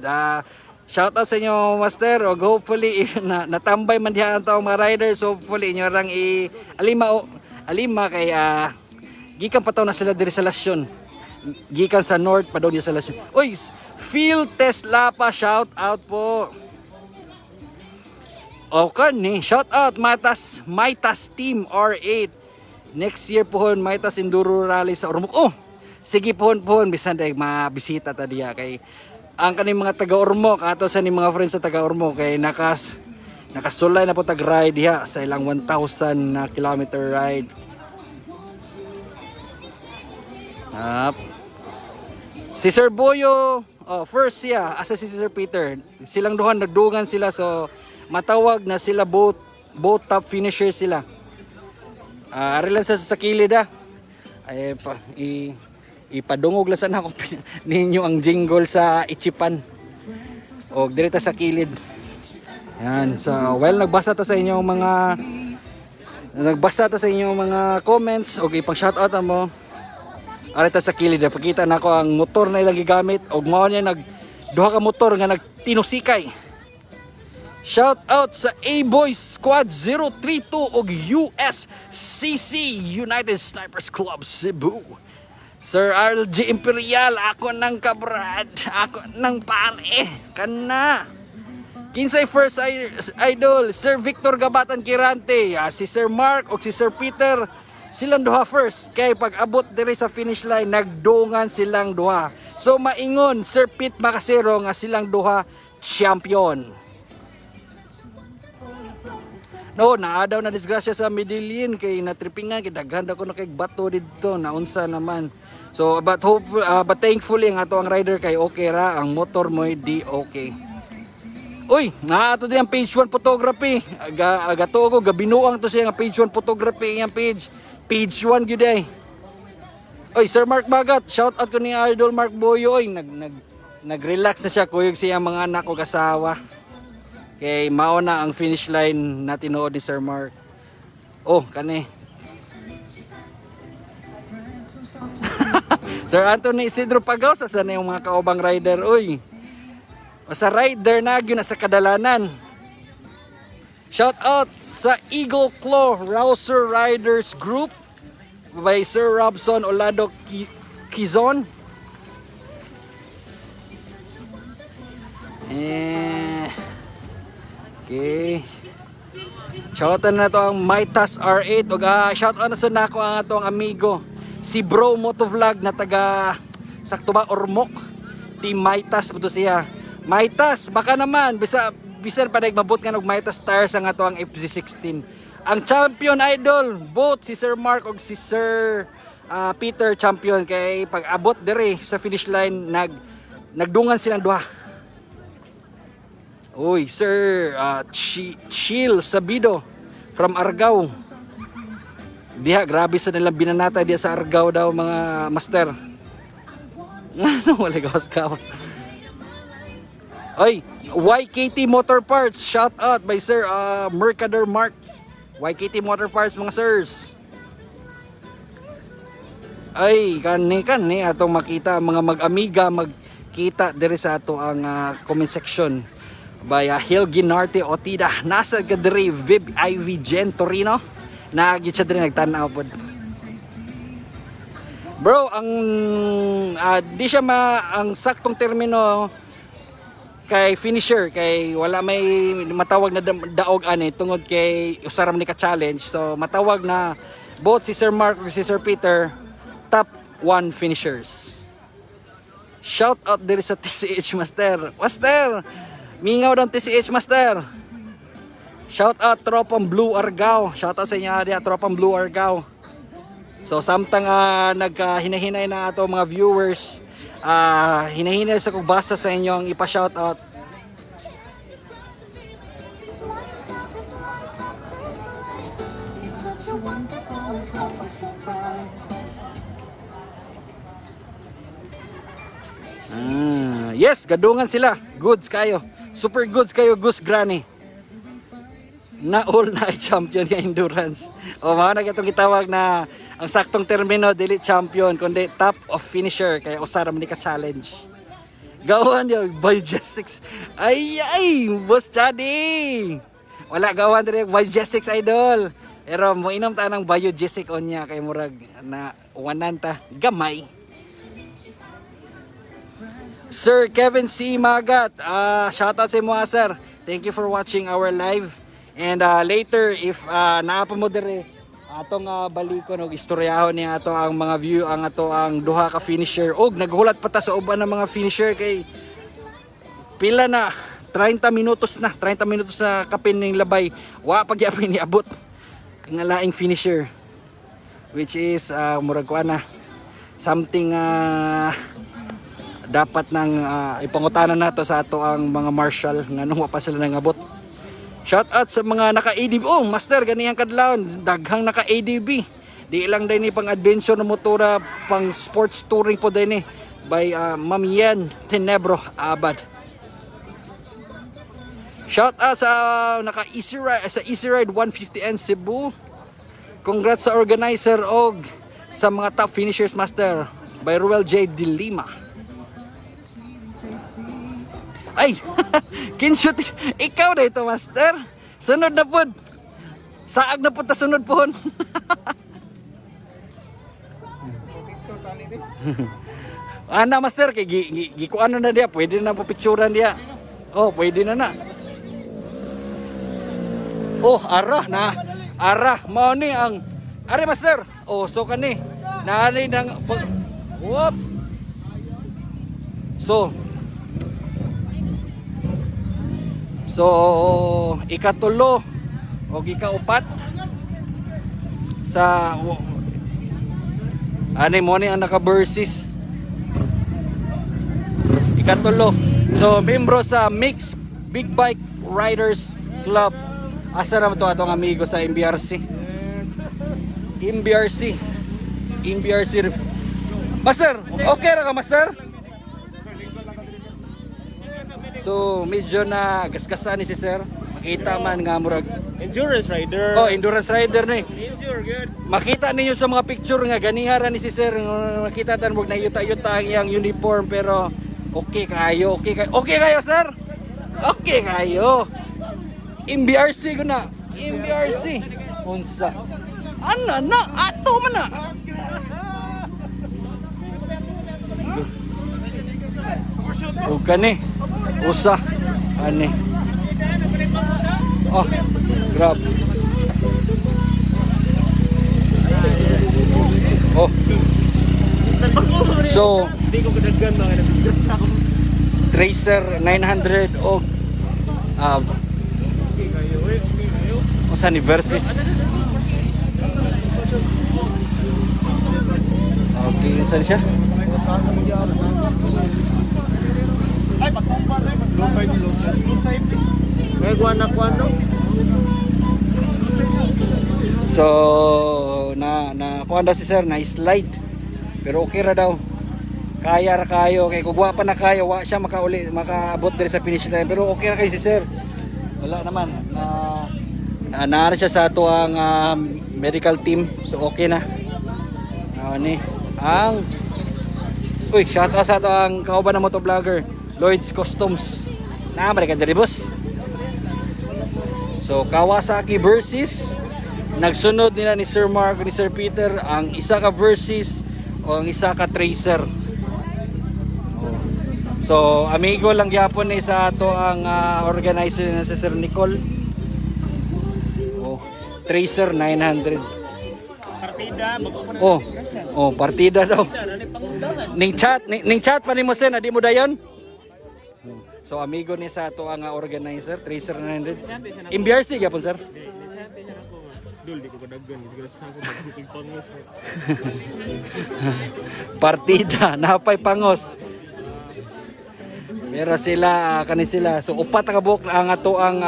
S1: Shout out sa inyo Master og hopefully natambay man diha ang taong mga riders, hopefully inyo rang alima kay gikan pa taw na sila diri sa Lasyon. Gikan sa North pa daw sa Lasyon. Uy, Phil Tesla pa shout out po. Okay ni, shout out Maitas Team R8. Next year pohon Maitas Enduro Rally sa Ormoc. Oh, sige pohon bisan day mabisita ta diha kay ang kaning mga taga Ormoc ato sa ni mga friends sa taga Ormoc kay nakasulay na po tag ride diha sa ilang 1,000 na kilometer ride. Si Sir Boyo, first siya asa si Sir Peter. Silang duhan nagdugan sila so matawag na sila both top finishers sila. Ari lang sa kilid ay ipadungog lang sana ako ninyo ang jingle sa Ichipan o direta sa kilid. Yan, so well nagbasa ta sa inyong mga comments o ipang shoutout mo. Arita sa kilid pakita nako ang motor na ilang gigamit og mao niya duha ka motor nga nagtinusikay. Shout out sa A-Boys Squad 032 og USCC United Snipers Club Cebu. Sir RLG Imperial, ako ng kabrad, ako ng pare, kana. Kinsay first idol, Sir Victor Gabatan Kirante, si Sir Mark o si Sir Peter, silang duha first. Kay pag abot diri sa finish line, nagdungan silang duha. So maingon, Sir Pete Macasero nga silang duha champion. No, naadaw na disgrasya sa Medellin kay natripingan kay daghan ko na kay bato didto naunsa naman. So but thankfully ang ato ang rider kay okay ra ang motor mo di okay. Uy, ato din ang page 1 photography. Gato ko gabinuang to siya nga page 1 photography yang page. Page 1 gyud ay. Oy, Sir Mark Bagat, shout out ko ni Idol Mark Boyo. Oy, nag-relax na siya kuyog siya mga anak ko kasawa. Kay mao na ang finish line na tinuod ni Sir Mark. Oh, kani. Sir Anthony Isidro Pagaw, sa sana yung mga kaubang rider. Uy, sa rider na yun sa kadalanan. Shout out sa Eagle Claw Rouser Riders Group by Sir Robson Olado Quizon. Okay. Shout out na to ang Maitas R8. Shout out na sa nako ang atong amigo si Bro Motovlog na taga sakto ba Ormoc. Team Maitas po to siya. Maitas, baka naman bisan pa mabot nga og Maitas tires ang ato ang FZ16. Ang champion idol, both si Sir Mark ug si Sir Peter champion kay pag abot dire sa finish line nagdungan silang duha. Uy, Sir Chill Sabido from Argao. Diha, grabe sa nilang binanata diya sa Argao daw mga master. Ano, wala gawas ka. Oy, YKT Motor Parts, shout out by Sir Mercader Mark. YKT Motor Parts mga sirs. Ay, kani atong makita mga mag-amiga magkita diri sa ato ang comment section by Hilgi Narte Otida. Nasa gadri Vib Ivy Jen Torino. Nagit siya diri nagtanaw pod. Bro, ang di siya ang saktong termino kay finisher kay wala may matawag na daog ani tungod kay usaram ni ka challenge, so matawag na both si Sir Mark ug si Sir Peter top 1 finishers. Shout out diri sa TCH Master. Master, mingaw daw TCH Master. Shout out tropang Blue Argao. Shout out sa inyo diya tropang Blue Argao. So samtang naghinahinay na ato mga viewers, hinahinay sa kong basta sa inyo ang ipa-shoutout. Yes, gadungan sila. Goods kayo. Super goods kayo, Goose Granny. Na all na champion nga endurance. O mga itong gitawag na ang saktong termino dili champion kundi top of finisher kaya usara man ni ka challenge. Gawan yo Biogesics. Ay, boss Chadi. Wala gawan diri Biogesics idol. Pero mo inom ta ng Biogesic on niya kay murag na wananta gamay. Sir Kevin C. Magat, shoutout sa mga sir. Thank you for watching our live. And later, if naapa mo dire, atong balikon og istoryahon niya ato ang mga view, ang ato ang duha ka finisher. Og naghulat pa ta sa uban ng mga finisher kay pila na 30 minutos na kapin ning labay. Wa pagyapon ni abot ang laing finisher. Which is murag kuan na something dapat nang ipangutanan nato sa ato ang mga marshal nganong wa pa sila nangabot. Shout out sa mga naka-ADB. Oh, master ganiyang kadlawon, daghang naka-ADB. Di lang din ni pang adventure na motora, pang sports touring po din by Ma'am Yan Tenebro Abad. Shout out sa naka-Easy Ride sa Easy Ride 150N Cebu. Congrats sa organizer og sa mga top finishers master by Ruel J. De Lima. Ay, kinshoot, ikaw na ito master. Sunod na po. Saag na po ta sunod po. Ana master, kay gikuan na dia, pwede na po picturean dia. Oh, pwede na na. Oh, ara, mao ni ang are master. Oh, so kani. Naani nang whoop. So, ikatulo o ikaupat sa ani mo ni ang naka-versus ikatulo. So, membro sa Mix Big Bike Riders Club. Asa naman to atong amigo sa MBRC. MBRC. Master, okay ra ka master? So medyo na gaskasan ni si sir. Makita man nga murag
S6: Endurance rider.
S1: oh, endurance rider ni.
S6: Endure good.
S1: Makita ninyo sa mga picture nga ganihara ni si sir. Makita tan mog nayuta-yuta ang iyang uniform pero okay kayo sir. Okay kayo. MBRC ko na. MBRC. Unsa? Ana na ato man na. O kani. Usa. Ani. Oh, grab. Oh. So,
S6: Hindi ko kadaggan mga nabisgas ako.
S1: Tracer 900 og usa ni Versys. Okay, saan siya?
S3: Low side.
S2: May guwana kwano?
S1: So, kuha daw si sir na slide. Pero okay ra daw. Kaya ra kayo kay kung wa pa na kayo, wa siya makaabot diri sa finish line. Pero okay ra kay si sir. Wala naman. Naara siya sa ato ang medical team. So okay na. Ni ang shout out sa ato ang kauban na motovlogger, Lloyd's Customs. Naamari ka diri boss. So Kawasaki Versys. Nagsunod nila ni Sir Mark ni Sir Peter ang isa ka Versys o ang isa ka Tracer. So amigo lang gyapon ni sa ato ang organizer na si Sir Nicole. Tracer 900.
S6: Partida, mag-open
S1: Partida daw. Ning chat pa nimo sen, di mo dayon. So amigo ni sa ato ang organizer, Tracer 900. MBRC gyapon sir.
S6: Dul, di ko kadaggan. Siguro sa ako magbuting pangos.
S1: Partida, napay pangos. Pero sila, sila. So upat ka buok ang ato ang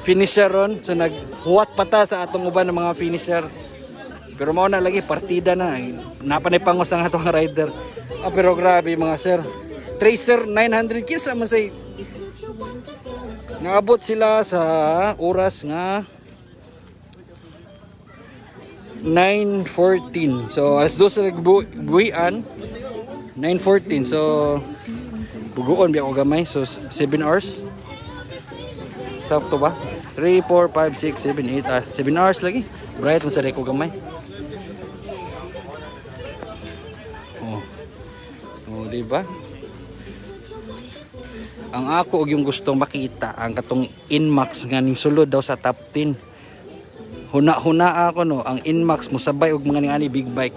S1: finisher ron. So naghuwat pata sa atong uban ng mga finisher. Pero mao na lagi partida na. Napanay pangos ang atong rider. Pero grabe mga sir. Tracer 900 kisa man say. Naabot sila sa oras nga 9:14. So as do sa nagbuhian 9:14. So buguon biya ko gamay. So 7 hours. Sakto ba? 3, 4, 5, 6, 7, 8 7 hours lagi. Bright man sa reko gamay. Oh, di ba? Ang ako og yung gustong makita ang katong Inmax nga ning sulod daw sa top 10. Huna ako no, ang Inmax mo sabay og mga ani big bike.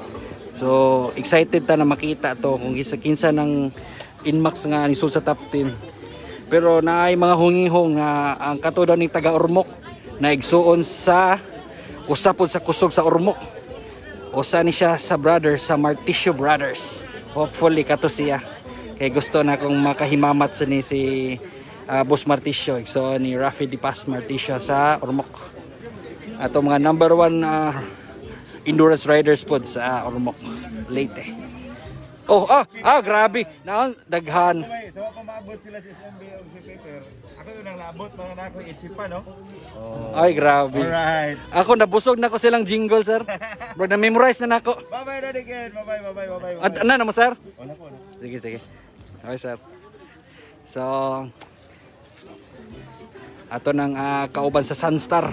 S1: So excited ta na makita to kung kinsa ng Inmax nga ning sulod sa top 10. Pero naay mga hungihong nga ang kato daw ning taga Ormoc na igsuon sa usapod sa kusog sa Ormoc. Usa ni siya sa brother sa Martisio Brothers. Hopefully kato siya. Kay gusto na akong makahimamat sa ni si Boss Martisio. So ni Rafi Di Paz Martisio sa Ormoc. Ato mga number 1 endurance riders pod sa Ormoc, Leyte. Grabe. Naon daghan.
S4: So pa maabot sila si SMB o si Peter. Ako yung nang naabot mga na ako itsipa no.
S1: Ay grabe.
S4: Alright.
S1: Ako nabusog na ko silang jingle sir. Bro na memorize na nako.
S4: Bye-bye na again. Bye-bye.
S1: At ano mo sir?
S4: Wala ko.
S1: Sige. Okay sir. So ato nang kauban sa Sunstar.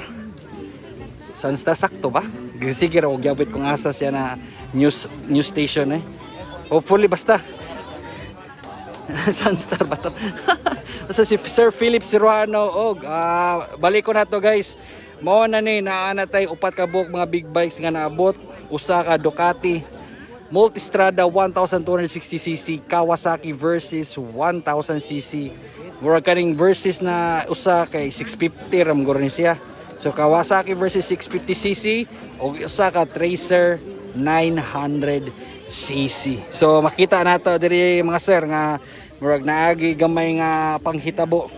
S1: Sunstar sakto ba? Sige raw gyapit kung asa siya na news station eh. Hopefully basta. Sunstar ba to? Basta si Sir Philip Siruano balik ko na to guys. Mao na ni naanatay upat ka buok mga big bikes nga naabot. Usa ka Ducati Multistrada 1260cc, Kawasaki Versys 1000cc. Mura kaning Versys na usa kay 650 ram guro ni siya. So Kawasaki Versys 650cc o usa ka Tracer 900cc. So makita nato diri mga sir nga murag naagi gamay nga panghitabo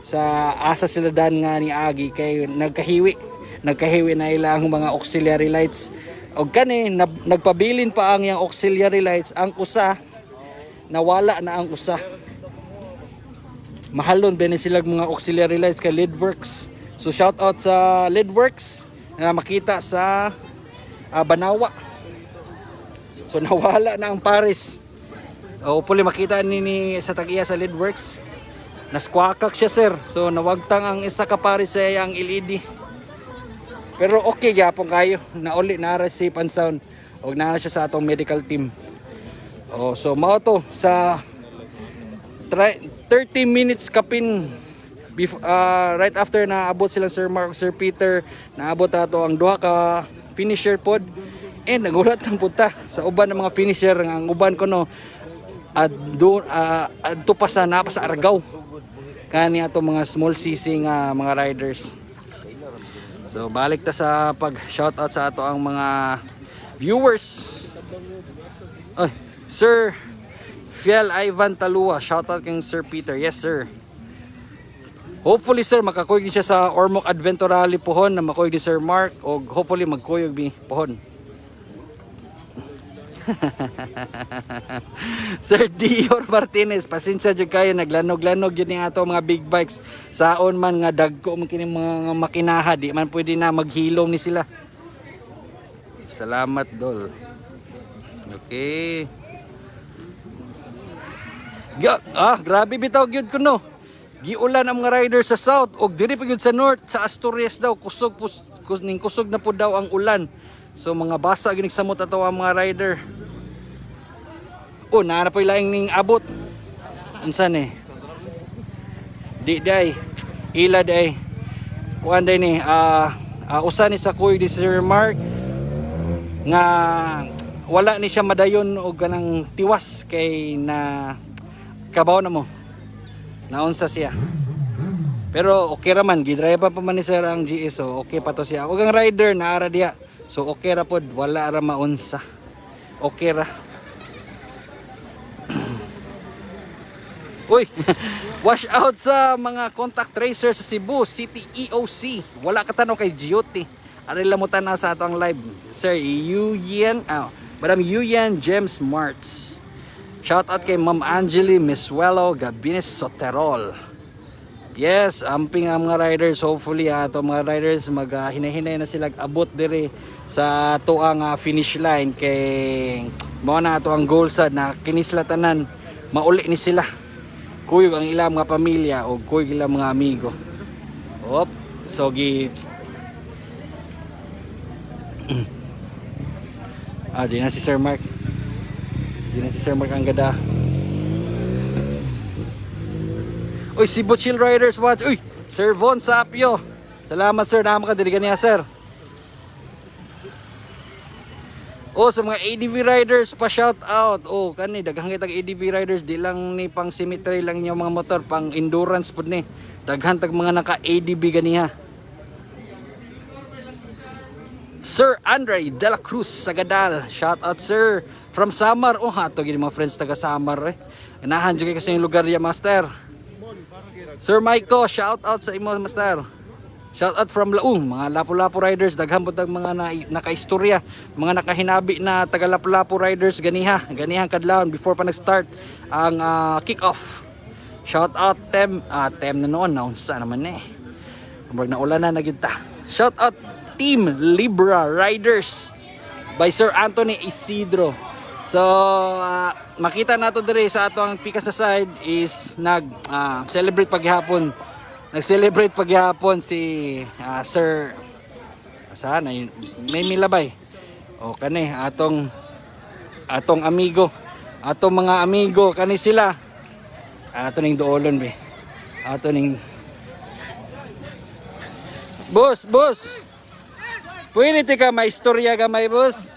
S1: sa asa sila dan nga ni agi kay nagkahiwi na ilang mga auxiliary lights og kani nagpabilin pa ang yang auxiliary lights, ang usa nawala na ang usa. Mahalon bene sila mga auxiliary lights kay Leadworks. So shout out sa Leadworks na makita sa Banawa. So nawala na ang Paris. Hopefully makita ni sa tag-iya sa Leadworks. Nasquawkak siya sir. So nawagtang ang isa ka Paris sa ang LED. Pero okay gyapon kayo. Nauli na si Pansound og naa siya sa atong medical team. So mao to sa 30 minutes kapin right after na abot silang Sir Mark, Sir Peter, naabot ato ang duha ka finisher pod. And nagulat ng punta sa uban ng mga finisher, ang uban ko no adto pa sa napa sa Argao kani ato mga small CC nga mga riders. So balik ta sa pag shoutout sa ato ang mga viewers. Ay, Sir Fiel Ivan Talua, shoutout kang Sir Peter. Yes sir. Hopefully sir makakuyog siya sa Ormoc Adventure Rally pohon na makuyog ni Sir Mark o hopefully magkuyog mi pohon. Sir Dior Martinez, pasensya jud kayo naglanog-lanog yun yung ato mga big bikes. Saon man nga dagko man kini mga makinaha, di man pwede na maghilom ni sila. Salamat dol. Okay. Grabe bitaw gyud kuno. Giulan ang mga riders sa south og diri pa gyud sa north sa Asturias daw kusog na pud daw ang ulan. So mga basa ginig samot ato ang mga rider. Na po laing ning abot. Unsan Di day. Ila day. Kuan day ni usa ni sa kuy di Sir Mark nga wala ni siya madayon og kanang tiwas kay na kabaw na mo. Naunsa siya. Pero okay ra man gidrive pa man ni Sir ang GS, so okay pa to siya. Og ang rider naara diha. So okay ra pod, wala ra maunsa. Okay ra. Uy, wash out sa mga contact tracer sa Cebu City EOC. Wala ka tanaw kay Giotti. Ari lamutan na sa atong live. Sir Yuyen, Madam Yuyen James Marts. Shout out kay Ma'am Angeli Misuelo Gabines Soterol. Yes, amping ang mga riders. Hopefully ato mga riders maghinay-hinay na sila abot dire sa tuang finish line kay mao na ato ang goal sad na kinislatanan mauli ni sila. Kuyog ang ilang mga pamilya o kuyog ilang mga amigo. So di na si Sir Mark. Di na si Sir Mark ang gada. Uy, Cebu Chill Riders watch. Uy, Sir Von Sapio. Salamat sir, naman ka dili ganiya sir. Sa mga ADV riders pa shout out. Kani daghang kitag ADV riders di lang ni pang cemetery lang inyo mga motor, pang endurance pud ni. Daghan tag mga naka ADV ganiha. Sir Andre De La Cruz Sagadal, shout out sir from Samar. Hato gid mga friends taga Samar Inahan jud kasi yung lugar ya master. Sir Maiko, shout out sa imo master. Shout out from Laung, mga Lapu-Lapu riders, daghan po tag mga nakaistorya, mga nakahinabi na taga Lapu-Lapu riders ganihang kadlawon before pa nag-start ang kick-off. Shout out Tem na noon, naunsa naman Murag na ulan na gyud ta. Shout out Team Libra Riders by Sir Anthony Isidro. So makita nato dire sa ato ang pika sa side is celebrate paghapon. Nag-celebrate paghapon si Sir sana may milabay. Kani atong amigo, atong mga amigo kani sila. Ato ning duolon be. Ato ning Boss. Pwede ka may istorya gamay boss.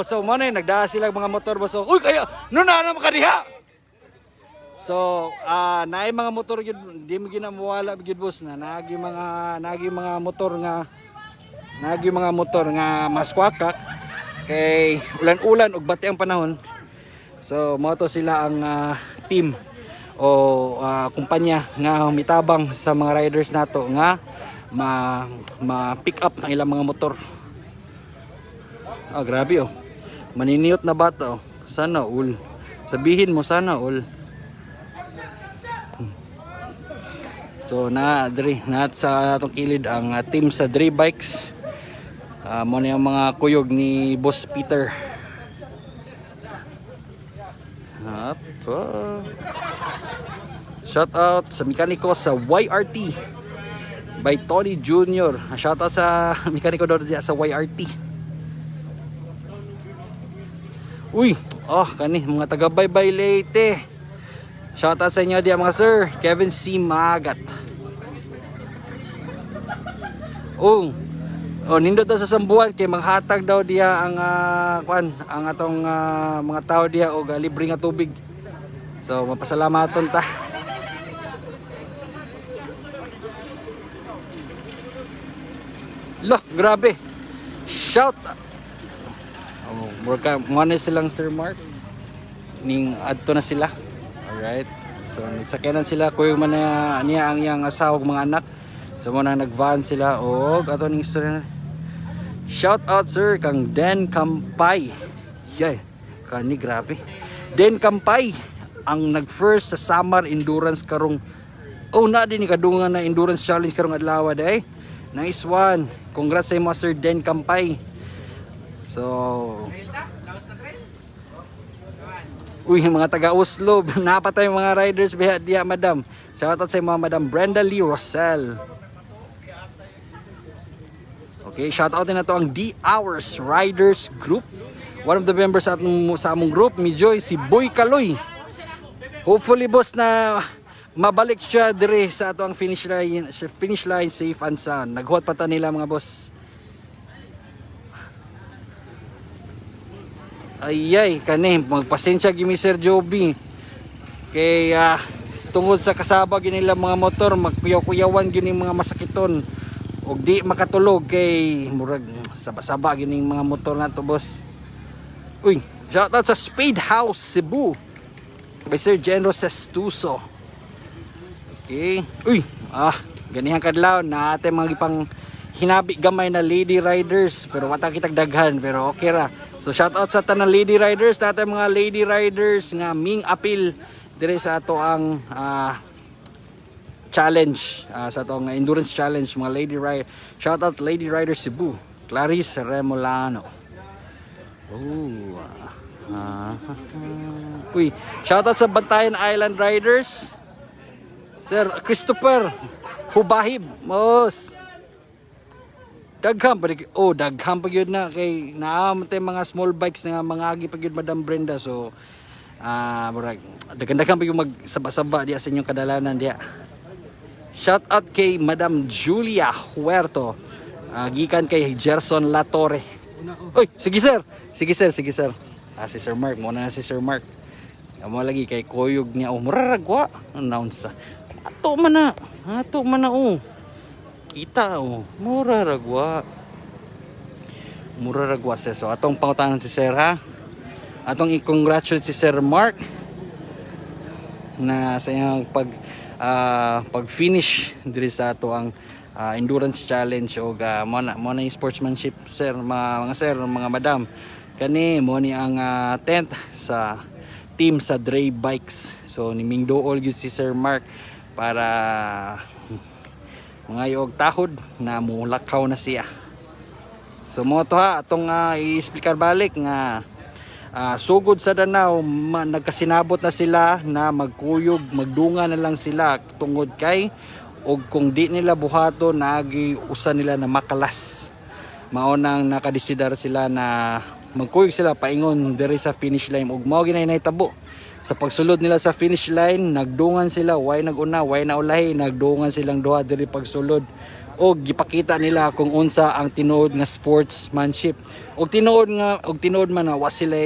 S1: So mo na nagdaa sila mga motor boss. Uy kaya no na ka diha. So naay mga motor gyud di mo ginamawala gyud boss na nagi mga motor nga maskwakak kay ulan-ulan ug bati ang panahon. So mo to sila ang team. kumpanya nga mitabang sa mga riders nato nga pick up ang ilang mga motor. Grabe oh. Maniniyot na bata oh. Sana all. Sabihin mo sana all. So na sa atong kilid ang team sa Dre Bikes. Mo na yung mga kuyog ni Boss Peter. Shout out sa mekaniko sa YRT by Tony Jr. Shout out sa mekaniko daw sa YRT. Uy, kani mga taga Baybay Leyte. Shout out sa inyo diya mga sir. Kevin C. Magat. Nindot daw sa sambuan kay manghatag daw diya ang ang atong mga tao diya og libre nga tubig. So mapasalamaton ta. Loh, grabe. Shout. Muna silang Sir Mark. Ning adto na sila. Alright. So nagsakyanan sila kuy man niya ang iyang asawa ug mga anak. So muna nag-van sila og ato ning istorya. Shout out sir kang Den Kampay. Kani grabe. Den Kampay ang nag-first sa Summer Endurance karong na din ni kadungan na endurance challenge karong adlaw day. Nice one. Congrats sa imo Sir Den Kampay. So mga taga Oslo, napatay mga riders diya madam. Shout out sa imo Madam Brenda Lee Rosell. Okay, shout out din na to ang D Hours Riders Group. One of the members sa among group, Mijoy, si Boy Kaloy. Hopefully boss na mabalik siya dire sa ato ang finish line safe and sound. Naghuwat pa ta nila mga boss. Kani magpasensya gimi Sir Joby. Kay tungod sa kasaba ginila mga motor, magkuyaw-kuyawan gini mga masakiton. Og di makatulog kay murag saba-saba gining mga motor nato boss. Shout out sa Spade House Cebu by Sir Genro Sestuso. Okay. Ganihang kadlaw na ate mga ipang hinabi gamay na lady riders pero wata kitag daghan pero okay ra. So shout out sa tanang lady riders, natin mga lady riders nga ming apil dire sa ato ang challenge sa atong endurance challenge mga lady rider. Shout out Lady Rider Cebu, Clarice Remolano. Shout out sa Bantayan Island Riders, Sir Christopher Hubahib. Dagham pa gyud na kay naamtay mga small bikes nga mga agi pa gyud Madam Brenda. So daghan-daghan pa yung magsaba-saba diya sa inyong kadalanan diya. Shout out kay Madam Julia Huerto. Gikan kay Gerson Latorre. Sige sir. Si Sir Mark, muna na si Sir Mark. Amo lagi kay koyog niya muraragwa announce. Ato man na kita muraragwa sir. So atong pangutanon si Sir ha. Atong i-congratulate si Sir Mark na sa iyang pag-finish diri sa ato ang endurance challenge o mo na yung sportsmanship sir, mga sir, mga madam. Kani mo ni ang tent sa team sa Dre Bikes. So ni Mingdool gyud si Sir Mark para mga og tahod na mulakaw na siya. So mo to ha atong i-explicar balik nga sugod sa Danau nagkasinabot na sila na magkuyog, magdunga na lang sila tungod kay og kung di nila buhato nagi usa nila na makalas. Mao nang nakadisidar sila na magkuyog sila paingon diri sa finish line ug mao ginay nahitabo. Sa pagsulod nila sa finish line, nagdungan sila, way naguna, way naulahi, nagdungan silang duha diri pagsulod. O gipakita nila kung unsa ang tinuod nga sportsmanship. Og tinuod man na wa sila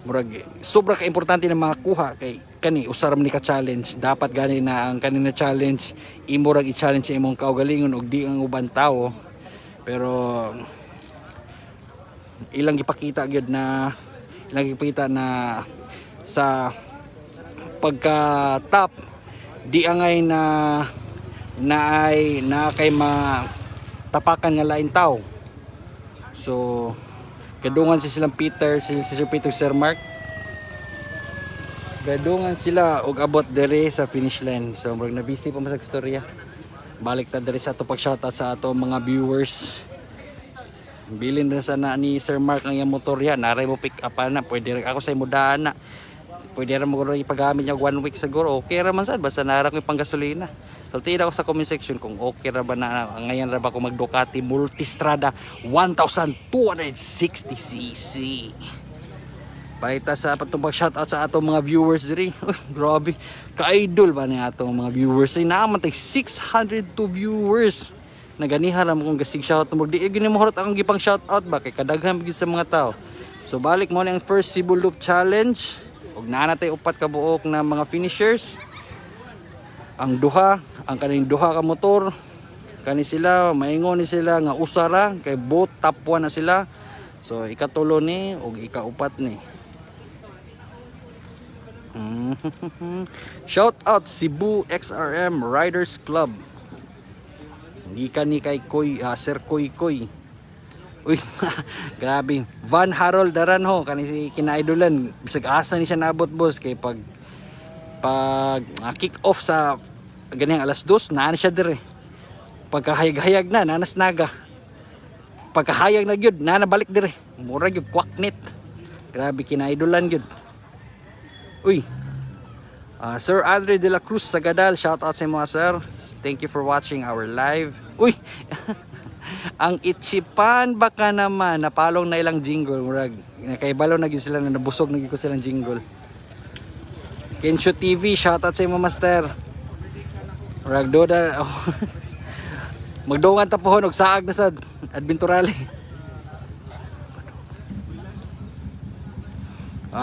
S1: murag sobra ka importante na makakuha kay kani usar man ni ka challenge. Dapat gani na ang kanina challenge imo rag i-challenge sa imong kaugalingon og di ang ubang tao. Pero ilang gipakita gyud na sa pagka top di angay na kay tapakan nga lain tao. So kadungan silang Peter, si Sir Peter, Sir Mark. Gadungan sila og abot dere sa finish line. So murag na busy pa masag storya. Balik ta dere sa ato pag shoutout sa ato mga viewers. Bilin rin sana ni Sir Mark ang iyang motor yan. Naray mo pick up na. Pwede rin ako sa imudaan na. Pwede rin mo ipagamit niya 1 week siguro. Okay raman sad. Basta narak ko pang gasolina. So tiin ako sa comment section kung okay ra ba na ngayon ra ba ko mag Ducati Multistrada 1260cc. Paita sa patong pag-shoutout sa atong mga viewers diri. Grabe, ka-idol ba ni atong mga viewers? Ay naman tay 602 viewers. Naganihan ra mo kung gasig shoutout mo. Di gini mo horot akong gipang shoutout ba kay kadaghan gid sa mga tao. So balik mo na ang first Cebu Loop Challenge. Ug naa tay upat ka buok na mga finishers. Ang kaning duha ka motor kani sila maingon ni sila nga usara kay both top 1 na sila. So ikatulo ni ug ikaupat ni. Shout out Cebu XRM Riders Club. Hindi ka ni kay Sir Koy. Uy, grabe. Van Harold Daranho kani si kinaidolan. Bisag asa ni siya naabot boss kay pag kick off sa ganiyang alas 2 na siya dire. Pagkahayag-hayag na nanas naga. Pagkahayag na gyud na balik dire. Mura gyud kwaknit. Grabe kinaidolan gyud. Uy, Sir Andre de la Cruz Sagadal, shout out sa mga sir. Thank you for watching our live. Uy, ang Ichipan baka naman napalong na ilang jingle. Murag nakaibalo na gid sila na nabusog na gid ko silang jingle. Kensho TV, shout out sa mga master. Murag doda magdungan ta pohon og saag na sad adventurale.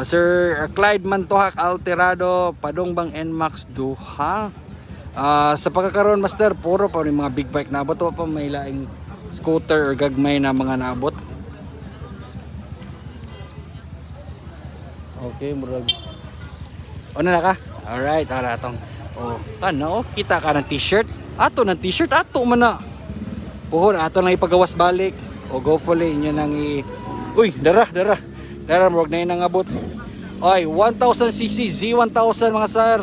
S1: Sir Clyde Mantohak Alterado Padongbang NMAX Duha. Sa pagkakaroon master puro pa ni mga big bike naabot pa may laing scooter or gagmay na mga naabot. Okay, murag. Ano na ka? Alright, aratong. Ano? Kita ka ng t-shirt? Ato ng t-shirt, ato man na. Puhon, ato nang ipagawas balik. O hopefully inyo nang Uy, dara. Murag na yun ang abot. Ay, 1000cc Z1000 mga sir.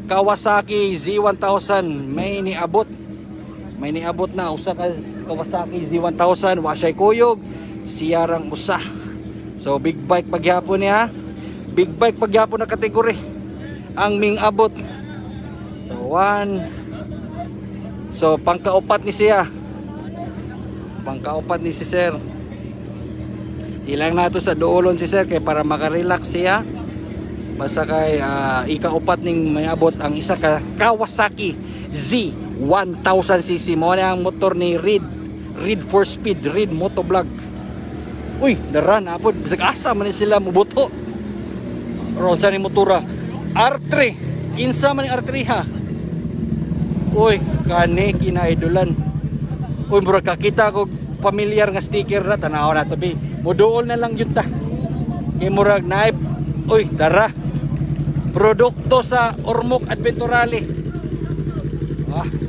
S1: Kawasaki Z1000 may niabot na usa ka Kawasaki Z1000 wa siya'y kuyog, siyarang usa. So big bike pagyapon niya. Big bike pagyapon na kategory ang ming abot. So 1. So pangkaupat ni siya. Pangkaupat ni si sir. Ilang nato sa doolon si sir kay para makarelax siya. Basta kay ikaupat ning may abot ang isa ka Kawasaki Z1000cc mo na ang motor ni Reed 4Speed, Reed Motovlog. Uy, daran abot bisag asa man sila mubuto. Ron sa ni motora R3. Kinsa man ni R3 ha. Uy, kani kinaidolan. Uy, murag kakita ko familiar nga sticker na tanaw na to bi. Moduol na lang yun ta. Kay murag naip. Uy, dara. Produkto sa Ormoc Adventurale.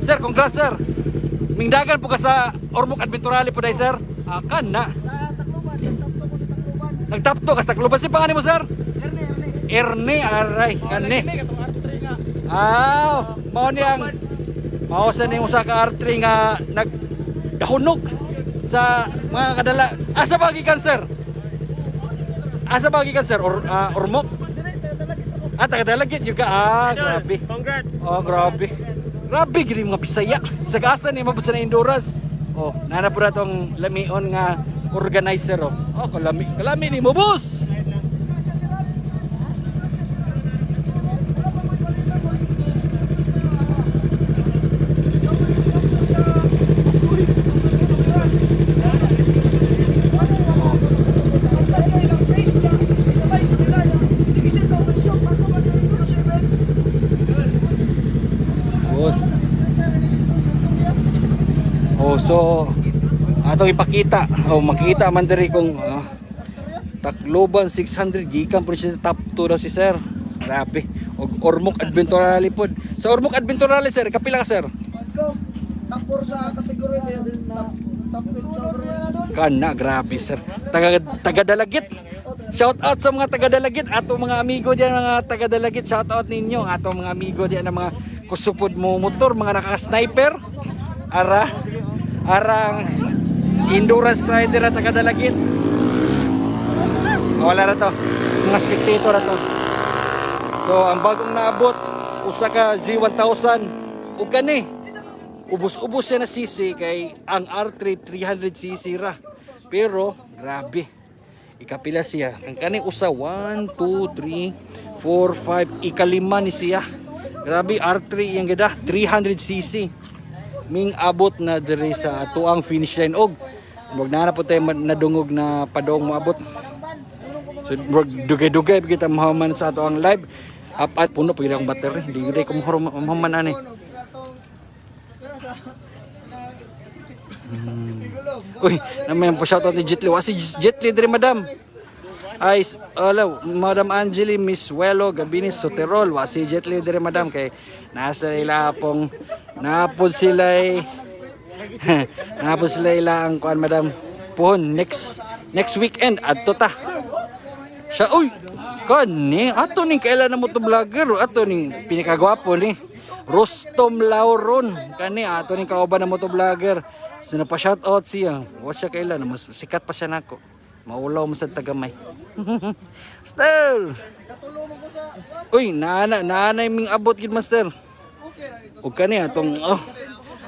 S1: Sir, congrats sir. Mingdagan po ka sa Ormoc Adventurale po day sir. Akan na. Nagtapto ka sa Tacloban. Si pangani mo sir? Erne, aray. Kani. Mao niyang mao sa ning usa ka R3 nga nagdahunog sa mga kadala. Asa ba gikan sir? Ormoc? Tagadalagit juga. Grabe.
S6: Congrats.
S1: Grabe. Grabe gini mga Bisaya. Sa gasa ni mabasa na endurance. Nana po na tong lamion nga organizer. Kalami ni mo boss. So atong ipakita makita man diri kung Tacloban 600 gikan pero siya top 2 daw si sir. Grabe. Og Ormoc Adventure Rally pod. Sa Ormoc Adventure Rally sir, kapila ka sir?
S5: Go. Top 4 sa kategory na top 8 sa overall.
S1: Kana, grabe sir. Taga Dalagit. Shout out sa mga taga Dalagit, ato mga amigo diyan, mga taga Dalagit, shout out ninyo, ato mga amigo diyan na mga kusupod mo motor, mga naka-sniper. Arang endurance rider at taga Dalagit. Wala na to. Mga spectator na to. So, ang bagong naabot, usa ka Z1000 ug kani. Ubos-ubos siya na cc kay ang R3 300cc ra. Pero grabe. Ikapila siya. Kang kani usa 1 2 3 4 5 ikalima ni siya. Grabe R3 yang gada 300cc. Ming abot na diri sa tuang finish line og wag na po tayo nadungog na padong moabot. So dugay-dugay kita mahuman sa ato ang live. Apat puno pagid akong battery. Di ko mahuman ani. Uy, naman po shoutout ni Jetli. Wasi Jetli diri madam. Ay, hello, Madam Angeli Miss Welo Gabinis Soterol. Wasi Jetli diri madam kay nasa ila pong napod sila napod sila ila ang kuan madam pohon next weekend adto ta. Siya uy, kani ato ning kailan na mo to vlogger ato ning pinakagwapo ni Rostom Lauron kani ato ning kauban na mo to vlogger. Sino pa shout out siya. Wa siya kailan mas sikat pa siya nako. Maulaw mo sa tagamay. Still. Uy, nanay ming abot gid master. Ug kani atong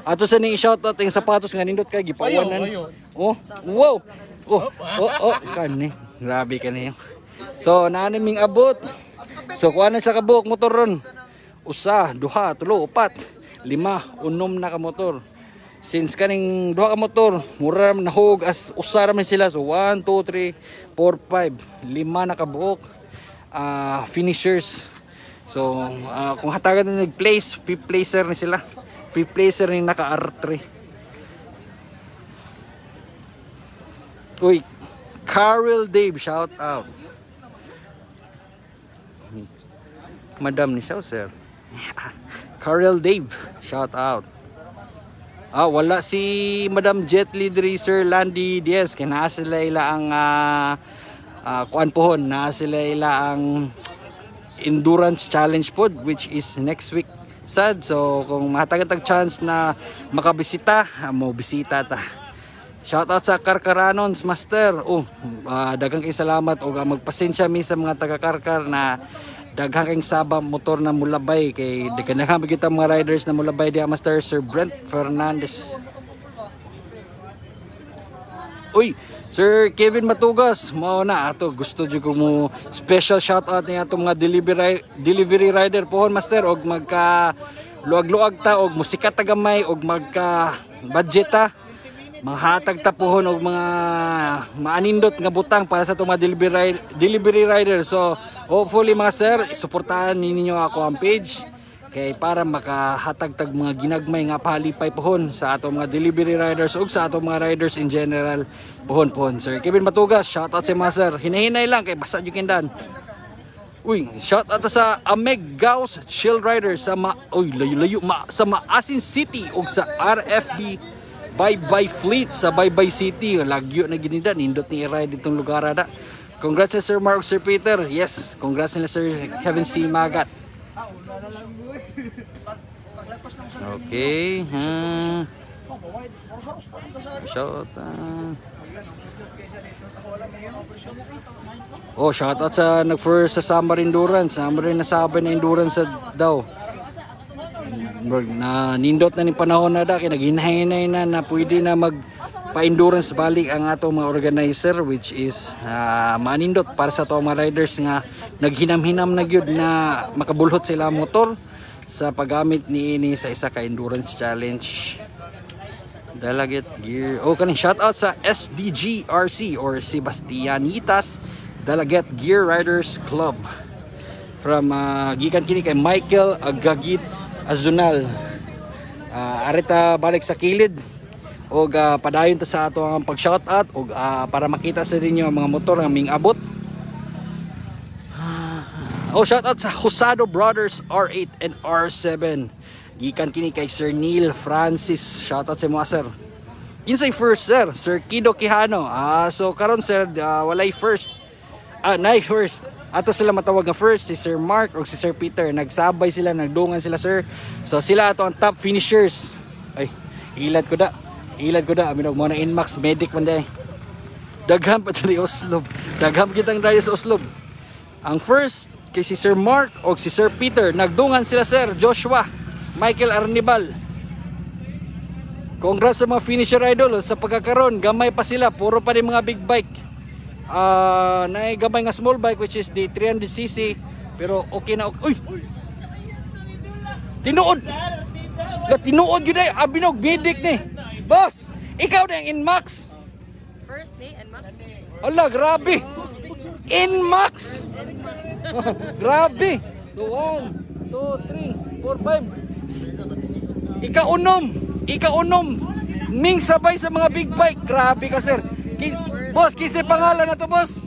S1: ato sa ning shout out yung sapatos nga nindot kay gipawanan. Oh, wow. Oh, kani. Grabe kani. So nanay ming abot. So kuha na sa kabuok motor ron. Usa, duha, tulo, upat, lima, unom na ka motor. Since kaning duha ka motor, mura nahog as usa ra man sila. So 1 2 3 4 5, lima na ka buok. Finishers. So kung hatagan na nag-place, fifth placer ni sila. Fifth placer ni naka R3. Uy, Carol Dave, shout out. Madam ni siya, sir. Carol Dave, shout out. Wala si Madam Jetli diri Sir Landy Diaz kay naa sila ila ang kuan pohon, naa sila ila ang endurance challenge pod which is next week sad. So kung mahatagan chance na makabisita, mo bisita ta. Shout out sa Karkaranons Master. Daghang kay salamat og magpasensya mi sa mga taga Karkar na daghang kayong sabang motor na mulabay kay daghang kita mga riders na mulabay diya Master Sir Brent Fernandez. Uy, Sir Kevin Matugas, mao na ato gusto jud ko mo special shout out ni ato mga delivery rider pohon Master og magka luag-luag ta og musikat ta gamay og magka budget ta. Manghatag ta pohon og mga maanindot nga butang para sa itong mga delivery rider. So hopefully mga sir, suportahan ninyo ako ang page kay para makahatag tag mga ginagmay nga palipay pohon sa atong mga delivery riders ug sa atong mga riders in general pohon. Sir Kevin Matugas, shout out sa mga sir. Hinahinay lang kay basa jud kindan. Uy, shout out sa Ameg Gauss Chill Rider sa layo sa Maasin City ug sa RFB Bye Fleet sa Bye City. Lagyo na ginida nindot ni i-ride ditong lugar ada. Congrats Sir Mark, Sir Peter. Yes, congrats nila Sir Kevin C. Magat. Okay. Shout out. Shout out sa nag-first sa Summer Endurance. Summer na sabi na endurance daw. Na nindot na ni panahon na da kay naghinay na pwede na magpa-endurance balik ang ato mga organizer which is manindot para sa ato mga riders nga naghinam-hinam na gyud na makabulhot sila motor sa paggamit niini sa isa ka endurance challenge. Dalagit Gear. Kaning shout out sa SDGRC or Sebastianitas Dalaget Gear Riders Club from gikan kini kay Michael Agagit Azunal. Arita balik sa kilid og padayon ta sa ato ang pag-shoutout og para makita sa ninyo ang mga motor nga ming abot. Oh, shout out sa Husado Brothers R8 and R7. Gikan kini kay Sir Neil Francis. Shout out sa mga sir. Kinsay first sir? Sir Kido Quijano. So karon sir, walay first. Nay first. Ato sila matawag nga first si Sir Mark o si Sir Peter. Nagsabay sila, nagdungan sila sir. So sila ato ang top finishers. Ay, ilad ko da. Aminog mo na Inmax Medic man day. Dagham pa dali Oslob. Dagham kitang dayo sa Oslob. Ang first kay si Sir Mark o si Sir Peter, nagdungan sila Sir Joshua Michael Arnibal. Congrats sa mga finisher idol sa pagkakaroon, gamay pa sila, puro pa rin mga big bike. Gamay nga small bike which is the 300cc, pero okay na. Uy! Tinuod yun ay abinog bidik ni. Boss, ikaw na yung Inmax.
S7: First day and Max.
S1: Ala, grabe. Inmax. Grabe. 1, 2, 3, 4, 5. Ika-unom. Ming sabay sa mga big bike. Grabe ka, sir. Boss, kisi pangalan na to, boss.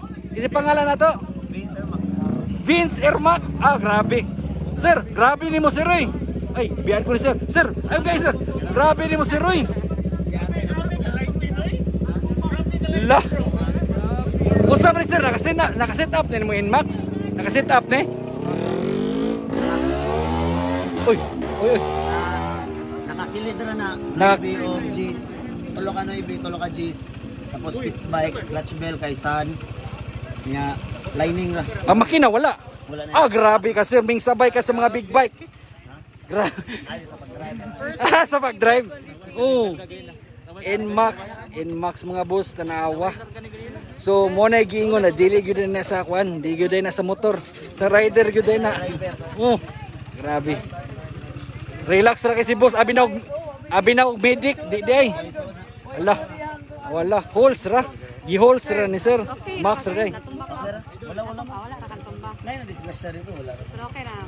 S1: Vince Ermac. Grabe. Sir, grabe ni mo, sir, eh. Ay, biyan ko ni sir. Sir, sir. Grabe ni mo, sir, eh. La. Usa ba ni sir, nakaset up na mo Inmax? Nakaset up na eh? Uy.
S5: Nakakilid na
S1: Nak-
S5: IB o G's. Tulo ka G's. Tapos pitch bike, clutch bell kay San. Nga, lining ra.
S1: Ang makina wala.
S5: Wala na.
S1: Grabe ka sir, ming sabay ka sa mga big bike.
S5: Ay, sa pag-drive.
S1: Sa pag-drive. Oo. Inmax mga boss, tanawa. So mo na giingon na dili gyud na sa kwan, di gyud na sa motor, sa rider gyud na. Grabe. Relax ra kay si boss, abi na og medic di day. Wala holes ra. Gi-holes ra ni sir. Max ra day.
S7: Wala ka tumba.
S5: Nay na disgrasya dito, wala.
S7: Pero okay na.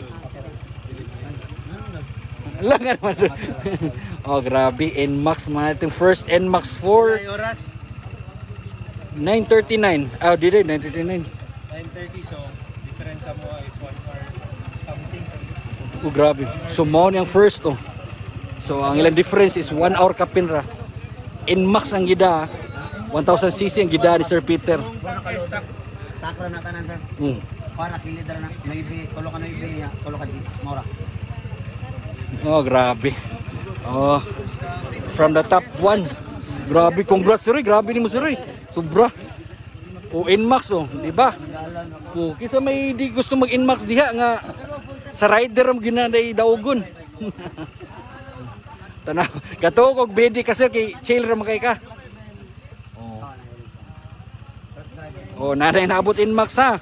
S1: Lang naman. Oh, grabe. Nmax man itong first Nmax 4. 9:39. Dili 9:39.
S4: 9:30, so difference sa mo is 1 hour something.
S1: Oh, grabe. So mao ni ang first oh. So ang ilang difference is 1 hour kapinra. Nmax ang gida. 1000cc ang gida ni Sir Peter.
S5: Para kayo stock ra na tanan sir. Para kilid ra na maybe tulo ka G's. Mora.
S1: Oh, grabe. Oh. From the top 1. Grabe, congrats sir. Grabe ni mo sir. Sobra. O Nmax oh, di ba? O kisa may di gusto mag Nmax diha nga sa rider am ginaday daugon. Tanaw, katog og bedi ka sir kay chill ra makay ka. Oh, nanay naabot Nmax ha.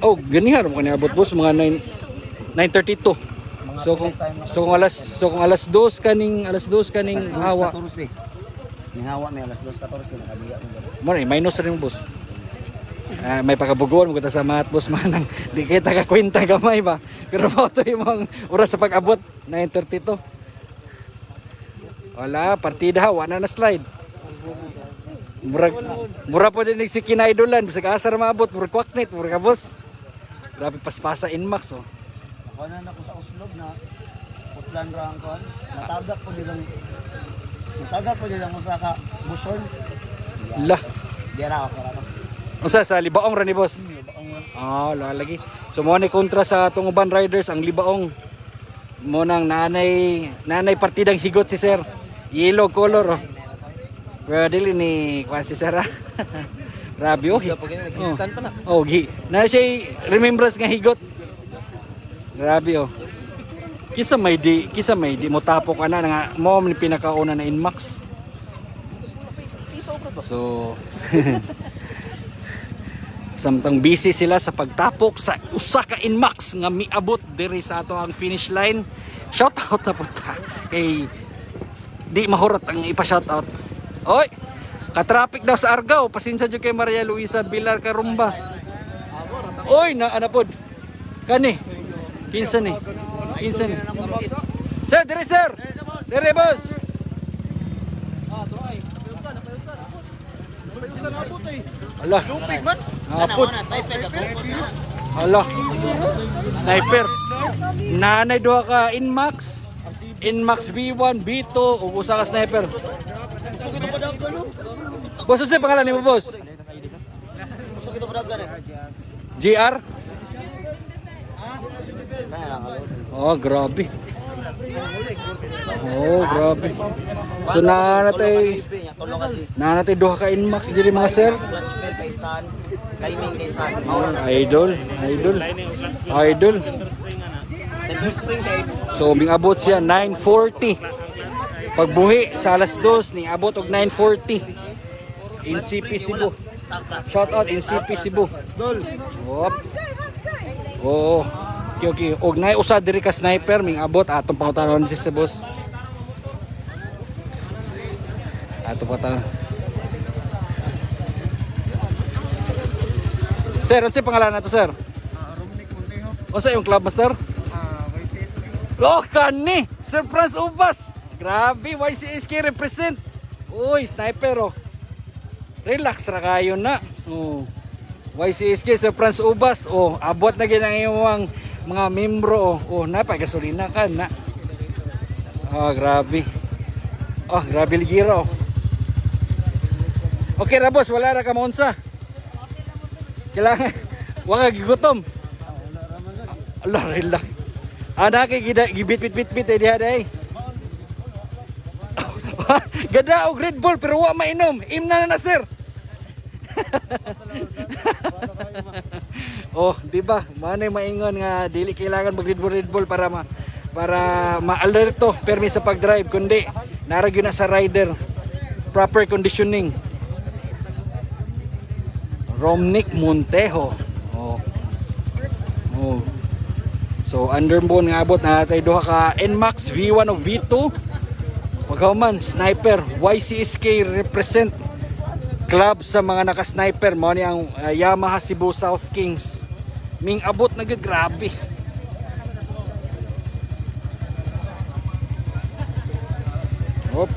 S1: Oh, ganihan mo kaniabot boss mga 9:32. So kung alas 2 kaning hawa.
S5: Ning hawa may alas 2:14 nakabiya mo.
S1: Minus rin mo boss. May pagkabuguan mo kita sa math boss manang di kita ka kwenta gamay ba. Pero mao to imong oras sa pag-abot 9:32. Wala, partida wala na slide. Mura po din si kinaidolan bisag asar maabot murag kwaknit murag ka boss. Grabe paspasa Nmax oh.
S5: Ako na ako sa Oslob na putlan ra ang kon. Natagak po nilang usa ka buson.
S1: La.
S5: Di ra ako ra.
S1: Usa sa libaong ra ni boss. Lagi. So mo ni kontra sa tunguban riders ang libaong. Mo nang nanay partidang higot si sir. Yellow color oh. Pero dili ni kwan si sir. Grabe oh. Na siya remembrance nga higot. Grabe oh. Kisa may di mo tapok ana nga mo ni pinakauna na Nmax. So samtang busy sila sa pagtapok sa usa ka Nmax nga miabot diri sa ato ang finish line. Shout out na punta kay di mahurot ang ipa-shout out. Oy, ka-traffic daw sa Argao. Pasensya jud kay Maria Luisa Bilar Karumba. Oy, na anapod. Kani. Kinsa ni? Kinsa ni? Sir, dire sir. Dire boss. Ala. Apot. Ala. Sniper. Nanay duha ka Inmax. Inmax V1, V2 ug usa ka sniper. Boss, sa pangalan nimo boss? GR? Oh, grabe. Oh, grabe. So nanatay duha ka Inmax diri mga sir.
S5: Clutch bell kay San, lining kay San.
S1: Idol.
S5: Center spring kay
S1: So ming abot siya 940. Pagbuhi sa alas 2 ning abot og 940. In CP Cebu. Shout out in CP Cebu. Op. Oo. Okay. Og nay usa diri ka sniper ming abot atong pangutanon si boss. Ato pa ta. Sir, ano si pangalan nato sir?
S2: Romnick Montejo.
S1: Unsa yung club master? Oh, kani! Sir Franz Ubas! Grabe, YCSK represent! Uy, sniper oh! Relax ra kayo na! Oh. YCSK, Sir Franz Ubas! Oh, abot na ginang iyong mga membro oh! Oh, napagasolina ka na! Oh, grabe! Oh, grabe ligiro oh! Okay ra boss, wala ra ka maunsa! Kailangan, wala gigutom! Allah, relax! Ana kay gibit-bit-bit diha day. Gada og Red Bull pero wa mainom. Imna na sir. Oh, di ba? Manay maingon nga dili kailangan mag Red Bull para ma-alerto permi sa pag-drive kundi nara gyud na sa rider. Proper conditioning. Romnick Montejo. Oh. Oh. So underbone nga abot na natay duha ka Nmax V1 o V2. Pagkauman sniper YCSK represent club sa mga naka-sniper mo ni ang Yamaha Cebu South Kings. Ming abot na gud grabe. Hop.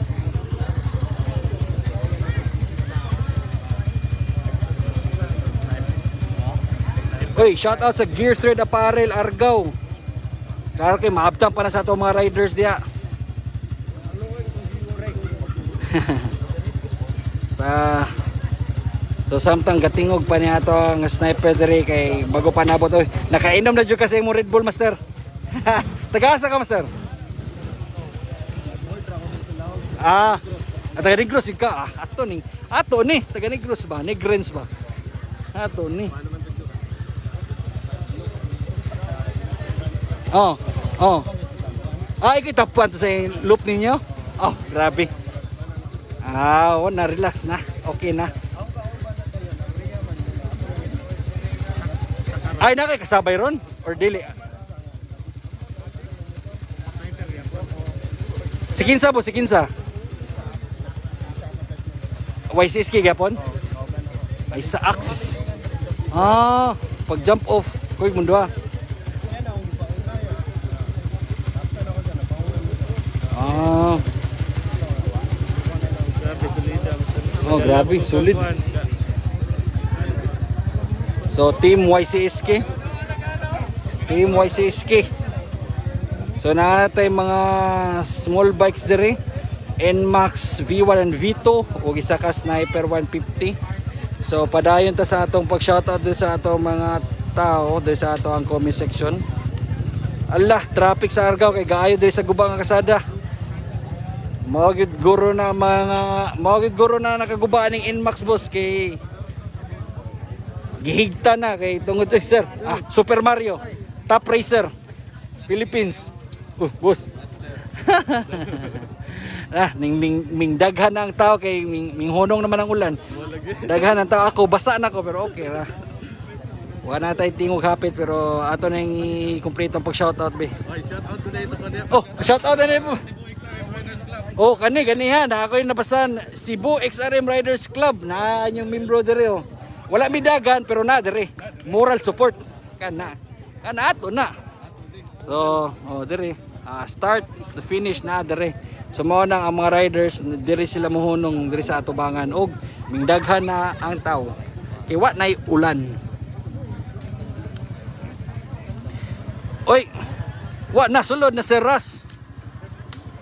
S1: Oy, shout out sa Gear Thread Apparel Argao. Klaro kay maabtan pa na sa ato mga riders diya. So samtang gatingog pa niya ato ang sniper diri kay bago pa nabot oy. Nakainom na jud kasi mo Red Bull master. Taga-asa ka master? Taga Negros ka. Ato ni taga Negros ba? Negrens ba? Ato ni. Oh. Ikitapuan to sa loop ninyo? Oh, grabe. Na-relax na. Okay na. Ay, nakikasabay ron? Or dili? Sikinsa po, sikinsa. YCSK gapon? Ay, sa Axis. Pag jump off. Kuy mundo Oh, grabe, solid. So, Team YCSK. Team YCSK. So, naanatay mga small bikes diri. Nmax V1 and V2 o isa ka Sniper 150. So, padayon ta sa atong pag-shoutout din sa atong mga tao din sa atong comment section. Allah, traffic sa Argao kay gaayo diri sa gubang nga kasada. Mawagid guro na nakagubaan ng Nmax boss kay gihigta na kay tungod sir. Super Mario, Top Racer, Philippines. Boss. Ming daghan ang tao kay ming honong naman ang ulan. Daghan ang tao ako basa na ko pero okay ra. Wala na tayo tingog hapit pero ato na yung i-complete ang pag-shoutout be.
S6: Shoutout today sa kanila.
S1: Oh, shoutout na po. Oh, kani ha, na ako yung nabasan Cebu XRM Riders Club na yung membro dere oh. Wala mi dagan pero na dere. Moral support kana. Kana ato na. So, dire start to finish na dire. So mao nang ang mga riders dire sila mohunong dire sa atubangan og mingdaghan na ang tao. Kay wa nay ulan. Oy, wa na sulod na si Ras.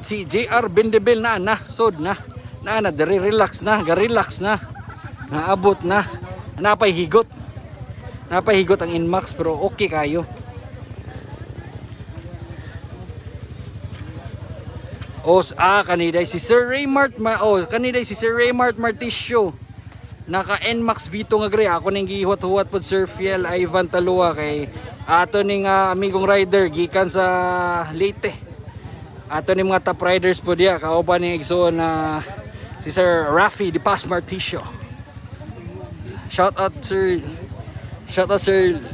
S1: Si JR Bendebil na sud na dire relax na, ga-relax na. Naabot na. Napay higot ang Inmax pero okay kayo. Kaniday si Sir Raymart kaniday si Sir Raymart Martisio. Naka Nmax V2 nga gre. Ako ning gihuwat-huwat pod Sir Fiel Ivan Talua kay ato ning amigong rider gikan sa Leyte. Ato ning mga top riders po diya kauban ning igsoon na si Sir Rafi De Paz Martisio. Shout out Sir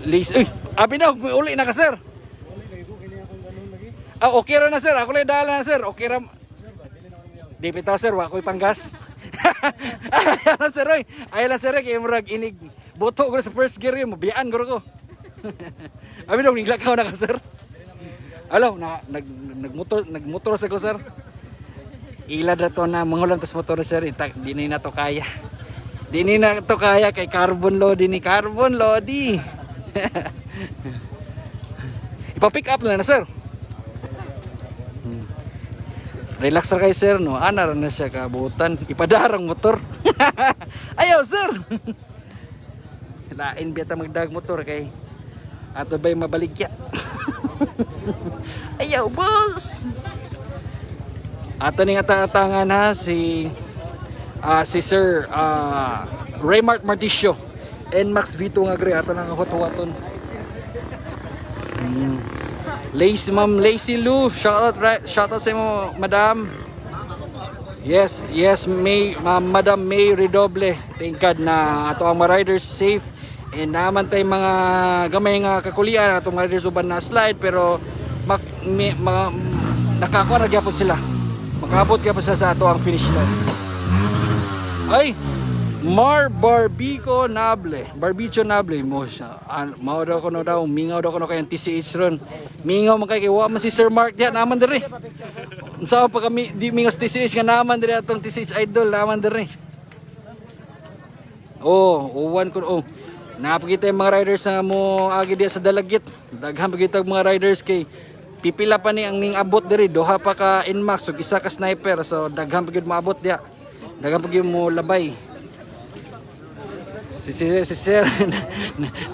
S1: Lace. Abi na uli na ka sir. Okay ra na sir. Ako lang dala na sir. Okay ra. Di bitaw sir, wa ko'y panggas. Ayala sir oy. Ayala sir kay murag inig boto ko sa first gear mo. Biyaan guro ko. Abi dong niglakaw na ka sir. Alo, nagmotor sa ko sir. Ila na to na mangulang tas motor sir. Di na to kaya. Di na to kaya kay carbon loady. Ipa-pick up na sir. Relax ra kay sir no. Ana ra na siya kabutan. Ipadarang motor. Ayaw sir. Lain biyata magdag motor kay ato bay mabaligya. Ayaw boss. Ato ning atangan ha si Sir Raymart Martisio. Nmax V2 nga gre ato nang hot-hoton. Ma'am Lacy Lou, shout out sa mo, madam. Yes, Madam May Redoble. Thank God na ato ang mga riders safe and naman tay mga gamay nga kakulian atong mga riders uban na slide pero nakakuha ra gyapon sila. Makabot gyapon sila sa ato ang finish line. Ay, Barbicho Nable mo siya. Mao daw kuno daw, mingaw daw kuno kay TCH ron. Mingaw man kay wa man si Sir Mark diya naman diri. Unsa pa kami di mingaw si TCH nga naman diri atong TCH idol naman diri. Uwan ko napakita yung mga riders nga mo agi diya sa Dalagit. Daghan pagitag mga riders kay pipila pa ni ang ning abot diri, duha pa ka Nmax ug isa ka sniper. So daghan pagid mo abot diya. Daghan pagid mo labay. Si sir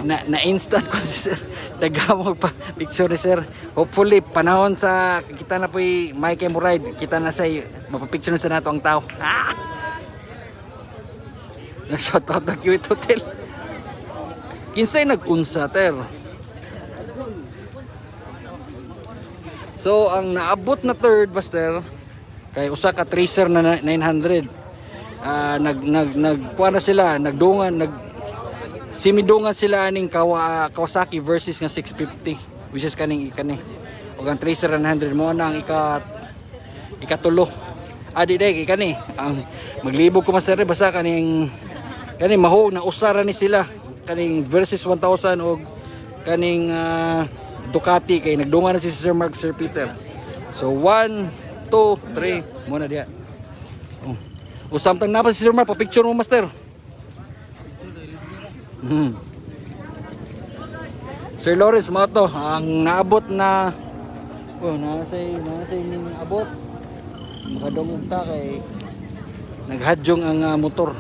S1: na instant ko si sir naghamog pa picture ni sir. Hopefully panahon sa kita na po'y may kay mo ride kita na say mapapicture sa nato ang tao. Na shout out ang Kiwit Hotel kinsay nag-unsa ter. So ang naabot na third master kay usa ka tracer na 900. Nagkuha na sila, simidungan sila aning Kawasaki versus nga 650 which is kaning ug ang Tracer 900 mo na ang ikatulo. Di kani ang maglibog ko masere basta kaning mahog na usara ni sila kaning versus 1000 og kaning Ducati kay nagdungan na si Sir Mark Sir Peter. So 1 2 3 mo na diya. Samtang napa si Sir Mark, pa-picture mo master. Sir Lawrence mo to, ang naabot na nasay ning abot. Makadungog ta kay naghadyong ang motor.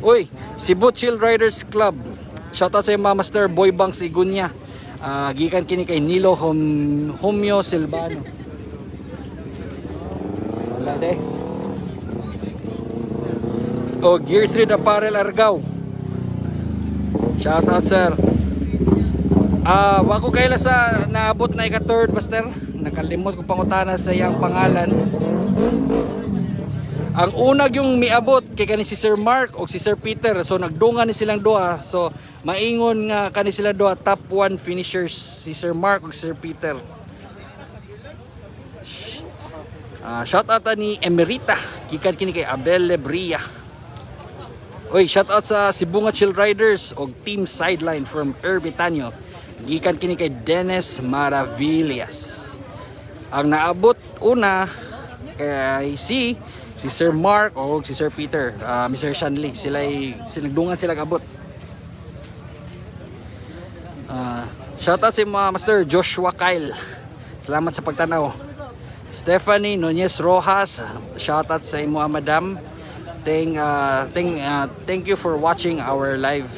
S1: Uy, Cebu Chill Riders Club. Shout out sa mga Master Boy Banks Igunya. Gikan kini kay Nilo Homyo Silvano. Gear 3 Apparel Argao. Shout out sir. Wako kaila sa naabot na ika-third master. Nakalimot ko pangutana sa iyang pangalan. Ang unag yung miabot kay kani si Sir Mark o si Sir Peter. So nagdungan ni silang duha. So maingon nga kani sila duha top 1 finishers si Sir Mark o si Sir Peter. Shout out ni Emerita gikan kini kay Abel Lebria. Shout out sa Sibunga Chill Riders o Team Sideline from Erbitanyo. gikan kini kay Dennis Maravillas. Ang naabot una kay si Sir Mark o si Sir Peter, Mr. Shanley, sila nagdungan sila kabot. Shoutout si Master Joshua Kyle, salamat sa pagtanaw. Stephanie Nunez Rojas, shoutout sa imo madam. Thank you for watching our live.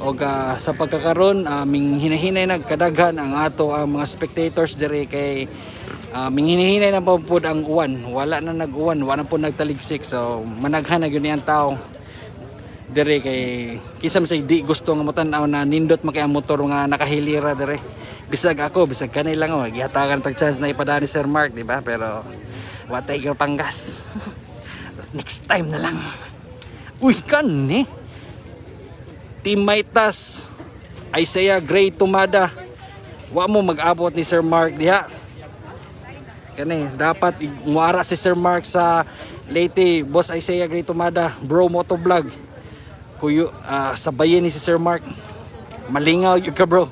S1: Og sa pagkakaroon ming hinahinay nagkadaghan ang ato ang mga spectators dire kay minghinay na pud ang uwan, wala na nag-uwan, wala na po nagtaligsik, so managhan na gyud ang tao dire kay kisam say di gusto nga motan-aw na nindot makay ang motor nga nakahilira dire. Bisag ako, bisag kanay lang gihatagan tag chance na ipadani Sir Mark, di ba? Pero watay ka panggas. Next time na lang. Uy kan Team Maitas Isaiah Gray Tumada, wa mo mag-abot ni Sir Mark diha. Kani dapat muara si Sir Mark sa Leyte. Boss Isaiah Gray Tumada, Bro Motovlog, kuyo sabayin ni si Sir Mark, malingaw yun ka bro.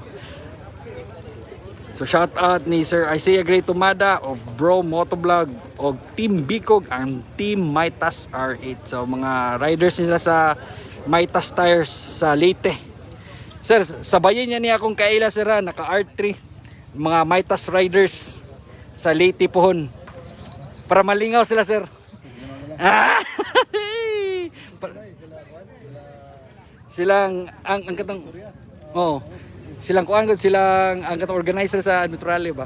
S1: So shout out ni Sir Isaiah Gray Tumada of Bro Motovlog o Team Bicog ang Team Maitas R8. So mga riders nila sa Maitas Tires sa Leyte. Sir, sabayin niya akong kaila sir, naka R3 mga Maitas riders sa Leyte pohon para malingaw sila sir. Silang ang katong silang kuan gud silang ang katong organizer sa Neutrale ba.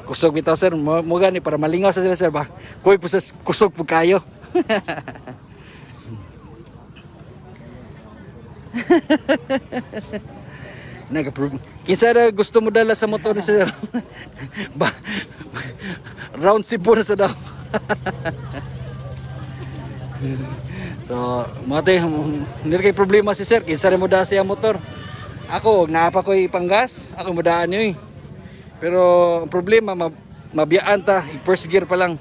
S1: Kusog bitaw sir mo gani para malingaw sa sila sir ba. Kuy pusas kusog pud kayo. Kinsa na gusto mo dala sa motor ni sir? Round Cebu na sa daw. So, mate, hindi kay problema si sir. Kinsa rin mo dala siya motor? Ako, naapa ko'y panggas. Ako madaan nyo eh. Pero, ang problema, mabiyaan ta. First gear pa lang.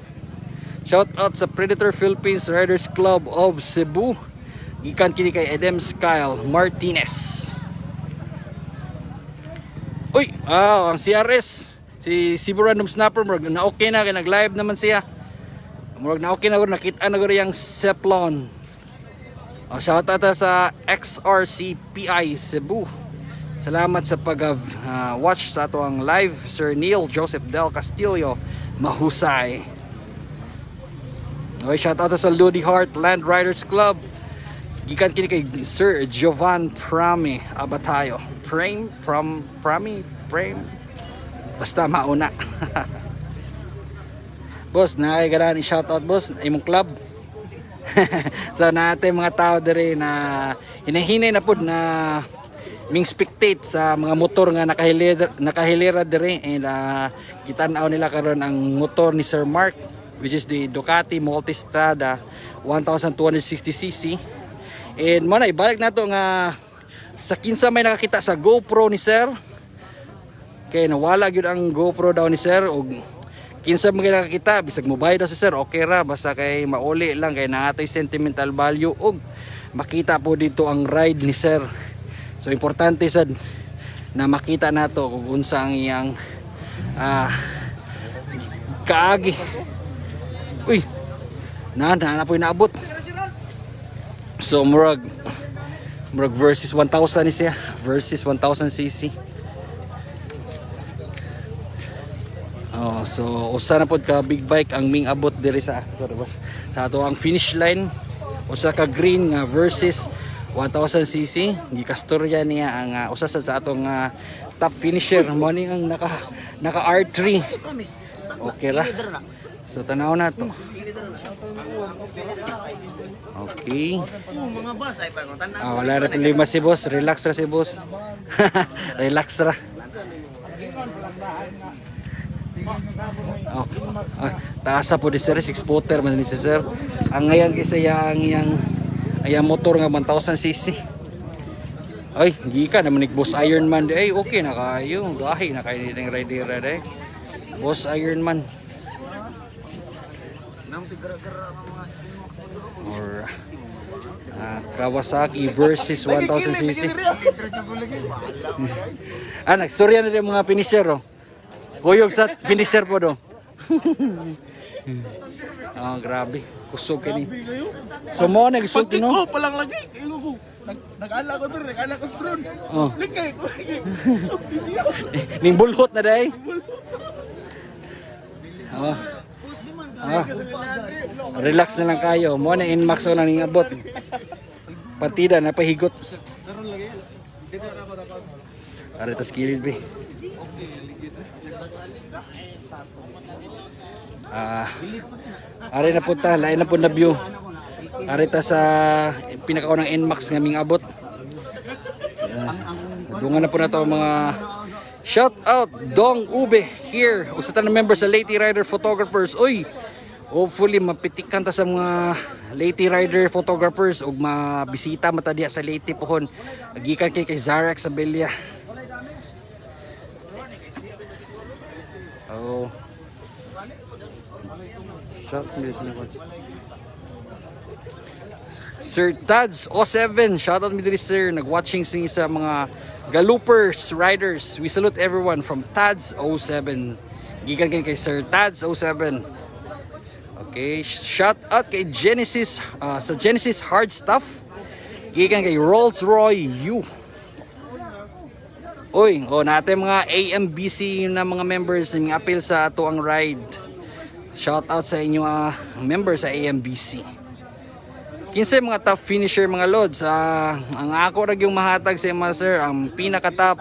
S1: Shout out sa Predator Philippines Riders Club of Cebu. Gikan kini kay Edems Kyle Martinez. Uy, ang CRS. Si Cebu Random Snapper, na okay na. Nag-live naman siya. Na okay na ko. Nakita na ko yung Ceplon. Shout out sa XRCPI Cebu. Salamat sa pag-watch sa ato ang live. Sir Neil Joseph Del Castillo, mahusay. Okay, shout out sa Ludi Heart Land Riders Club. Gikan kini kay Sir Jovan Prami Abatayo. Prame. Basta mauna. Boss, nakikita ni shout out boss, imong club. So natin mga tao dire na hinahinay na pud na ming spectate sa mga motor nga nakahilera dire, and kita-naw nila karon ang motor ni Sir Mark, which is the Ducati Multistrada 1260cc. And mo na ibalik nato nga sa kinsa may nakakita sa GoPro ni Sir, kay nawala gyud ang GoPro daw ni Sir, og kinsa mo nakakita bisag mobile daw si Sir, okay ra basta kay mauli lang kay naatoy sentimental value og makita po dito ang ride ni Sir. So importante sad na makita nato kung unsa ang iyang kaagi. Uy, na po inaabot. So murag versus 1000 ni siya, versus 1000cc. So usa na pod ka big bike ang ming abot diri sa ato ang finish line. Usa ka green nga versus 1000cc. Gikastorya niya ang usa sa atong top finisher mo ni ang naka R3. Okay ra. So tanaw na to. Okay.
S5: Mga boss ay pangutan na.
S1: Wala ra problema si boss, relax ra si boss. Relax ra. Okay. Taasa po di sir, 6 footer man ni sir. Ang ngayon kasi yang motor nga 1000cc. Ay, gika naman ni Boss Ironman. Ay, okay na kayo. Gahi na kayo ng rider eh. Boss Ironman. Alright. Kawasaki versus 1000cc. Nagstorya na rin mga finisher, oh. Kuyog sa finisher po, do. Grabe. Kusog ka ni. So mo, nagsulti, no?
S3: Palang lagi. Nag-ala ko doon, nag-ala ko sa drone.
S1: Oh.
S3: Likay ko.
S1: Ning bulhot na day. Relax na lang kayo. Mo na Inmax o nang abot. Partida na pahigot. Ara tas kilid be. Ari na punta, lain na po na view. Ari ta sa pinakaunang Inmax nga ming abot. Dungan na po na to mga shout out Dong Ube here. Ug sa tanang member sa Lady Rider Photographers. Uy, hopefully mapitikan ta sa mga Lady Rider Photographers ug mabisita mata diha sa Leyte pohon. Gikan kay Zarax Sabella. Oh. Shout Sir Tads 07, shout out mi diri sir, nag-watching sa mga Galopers Riders. We salute everyone from Tads 07. Gikan kay Sir Tads 07. Okay, shout out kay Genesis sa Genesis Hard Stuff. Gikan kay Rolls Roy U. Oy, natin mga AMBC na mga members ng appeal sa ato ang ride. Shout out sa inyo members sa AMBC. Kinsa mga top finisher mga lods. Ang ako ra yung mahatag sa mga sir, ang pinaka top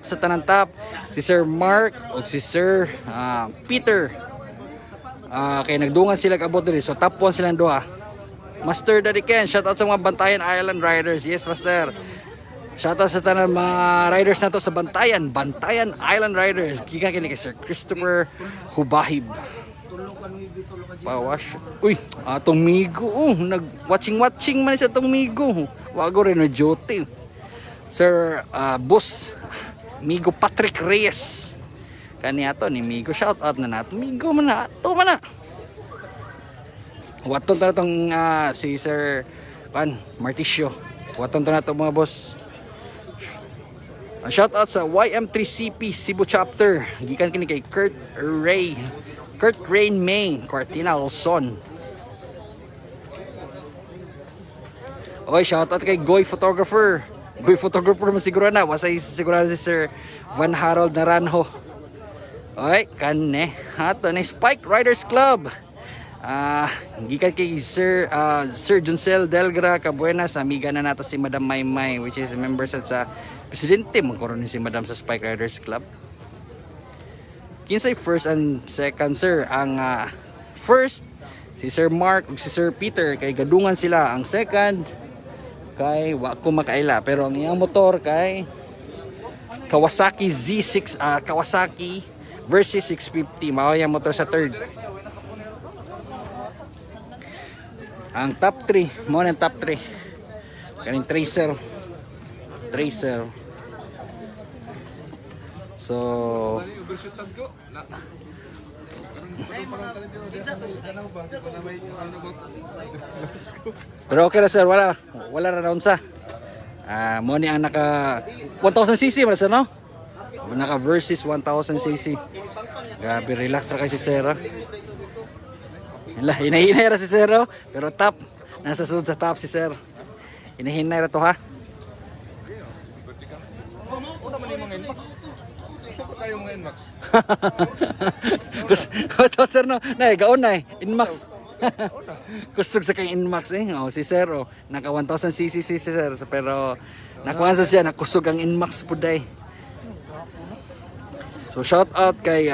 S1: sa tanan top si Sir Mark o si Sir Peter. Kay nagdungan sila kabot diri. So top 1 silang duha. Master Daddy Ken, shout out sa mga Bantayan Island Riders. Yes, Master. Shout out sa tanan mga riders nato sa Bantayan Island Riders. Gikan kini kay Sir Christopher Hubahib. Pawash. Uy, atong Migo. Nag-watching man sa atong Migo. Wago rin na duty. Sir Boss Migo Patrick Reyes. Kani ato ni Migo. Shout out na nato. Migo man na. Ato man na. Waton ta natong si Sir Marticio. Waton ta nato mga boss. Shout out sa YM3CP Cebu chapter. Gikan kini kay Kurt Rain May, Cortina Luzon. Oy, shout out kay Goy Photographer. Goy Photographer mo siguro na. Wasay siguro si Sir Van Harold Naranjo. Oy, kane. Hato ni Spike Riders Club. Gikan kay Sir Juncel Delgra Cabuenas. Amiga na nato si Madam Maymay, which is a member sa presidente magkaroon ni si Madam sa Spike Riders Club. Kinsay first and second sir? Ang first si Sir Mark ug si Sir Peter kay gadungan sila. Ang second kay wa ko makaila pero ang iyang motor kay Kawasaki Z6 Kawasaki versus 650 mao yang motor sa third. Ang top 3 mo nang top 3 kaning Tracer. So pero okay na sir, wala ra round sa. Mo ni ang naka 1000cc man sir no? Naka versus 1000cc. Grabe relax ra kay si Sir. Hinahinay ra si Sir pero top nasa sud sa top si Sir. Hinahinay ra to ha.
S3: Kayo mga Inmax.
S1: Ito sir no, gaon na Inmax. Kusog sa kay Inmax si Sir naka 1000cc si Sir pero nakuha sa siya nakusog ang Inmax puday. So shout out kay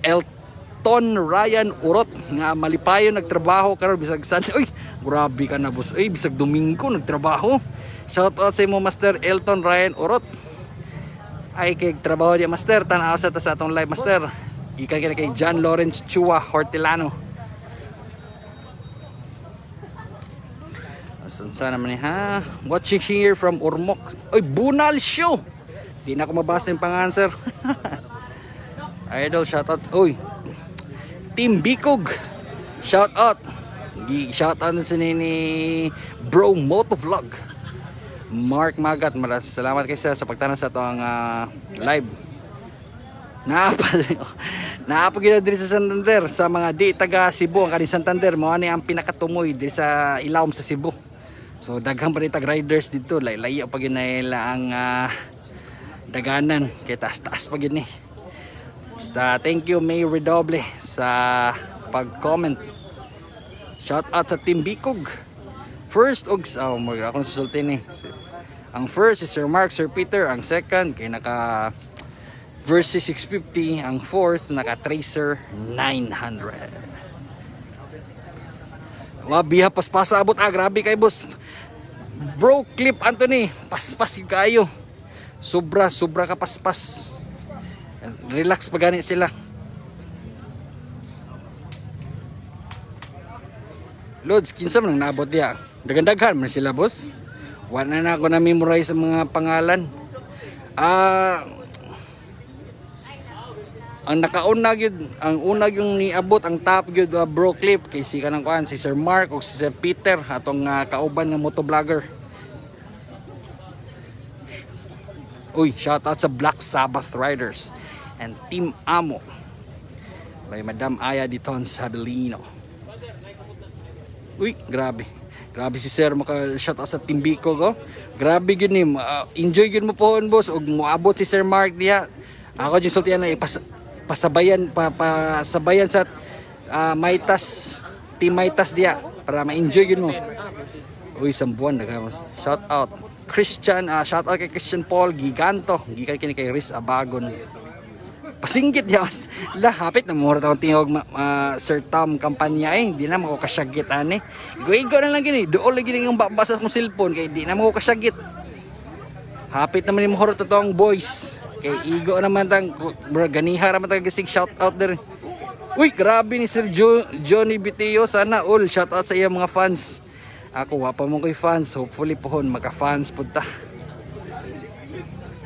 S1: Elton Ryan Urot nga malipayon nagtrabaho karon bisag Sunday. Uy, grabe ka na boss. Uy, bisag Domingo nagtrabaho. Shout out sa imo Master Elton Ryan Urot. Ay kay trabaho dia Master, tanaw sa atong live Master. Gikan kay John Lawrence Chua Hortelano. Asunsa naman ni ha. Watching here from Ormoc. Oy, Bunal Show. Di na ako mabasa yung pangalan sir. Idol shout out. Oy. Team Bicog. Shout out. Shout out sa ni Bro Motovlog. Mark Magat, maraming salamat kayo sa pagtanan sa itong live. Naapagin diri sa Santander sa mga di taga Cebu ang kaning Santander mo ani ang pinakatumoy diri sa ilawom sa Cebu. So daghang pa tag riders dito layo pa nila ang daganan kay taas-taas pa gid ni. Basta thank you May Redoble sa pag-comment. Shout out sa Team Bicog. First Ugs, akong susultin eh. Ang first is Sir Mark, Sir Peter. Ang second kay naka Versus 650. Ang fourth naka Tracer 900. Biha paspas abot grabe kay boss. Bro Clip Anthony, paspas yung kayo. Sobra ka paspas. Relax pa ganit sila. Lods, kinsa man ang naabot diya. Daghan-daghan man sila, boss. Wala na ako na-memorize sa mga pangalan. Ang nakaunag yun, ang unag yung niabot, ang top yun, Bro Clip, kay si kanang kuan, si Sir Mark o si Sir Peter, atong kauban ng motovlogger. Uy, shout out sa Black Sabbath Riders and Team Amo by Madam Aya Diton Sabilino. Uy, grabe. Grabe si Sir, maka-shout out sa Team Bicog, oh. Grabe yun ni. Enjoy yun mo po, boss. O muabot si Sir Mark diya. Ako yung sultihan na pasabayan sa Maitas, Team Maitas diya. Para ma-enjoy yun mo. Uy, sambuan. Shout out. Christian, shout out kay Christian Paul Giganto. Gikan kini kay Riz Abagon. Pasinggit ya. Hapit na mura tawong tingog Sir Tom kampanya hindi na mako kasyagit ani. Igo na lang gini, duol lagi ning basa mo cellphone kay di na mako kasyagit. Hapit naman ni mo horot tong boys. Kay igo naman tang ganiha ra man tag shout out der. Uy, grabe ni Sir Johnny Bitio, sana all shout out sa iya mga fans. Ako wa pa mo koy fans, hopefully pohon maka-fans pud ta.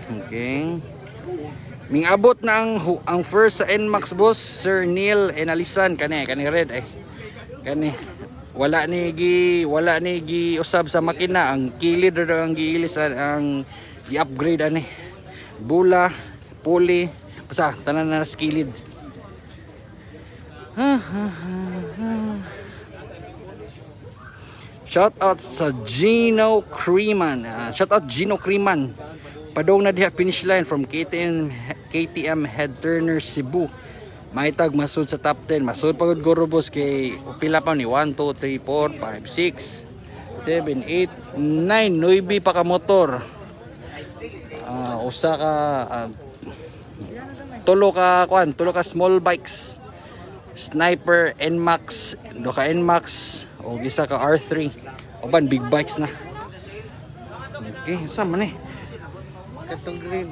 S1: Okay. Ming abot na ang first sa NMAX boss, Sir Neil Enalisan kani red ay. Kani wala ni gi usab sa makina, ang kilid ra ang giilis ang gi-upgrade ani. Bula, pulley, basta tanan na skilled. Shout out sa Gino Creeman. Shout out Gino Creeman. Padong na diha finish line from KTM Head Turner Cebu. Maitag masud sa top 10. Masud pagod guro boss kay pila pa ni 1 2 3 4 5 6 7 8 9 9 pa ka motor. Usa ka tulo ka small bikes. Sniper NMAX, do ka NMAX o isa ka R3. Uban big bikes na. Okay, sama ni. Katong green.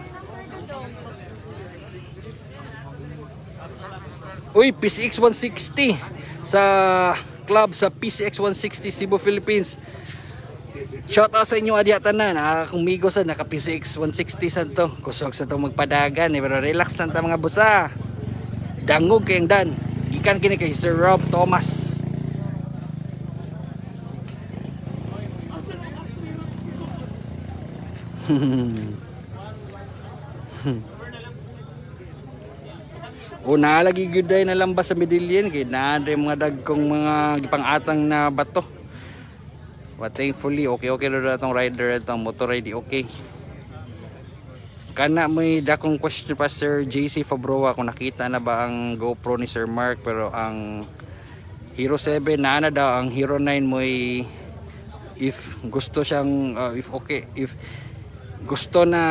S1: Uy, PCX 160 sa club sa PCX 160 Cebu, Philippines. Shout out sa inyo adya tanan. Kumigo sa naka PCX 160 sa to. Kusog sa to magpadagan pero relax lang ta mga busa. Dangog kayong dan. Gikan kini kay Sir Rob Thomas. Nalagi gyud na lambas sa Medellin kay naa mga dagkong mga gipangatang na bato. But thankfully okay ra tong rider itong motor ready okay. Kana may dakong question pa Sir JC Fabroa kung nakita na ba ang GoPro ni Sir Mark, pero ang Hero 7 na daw, ang Hero 9 mo'y if gusto siyang if gusto na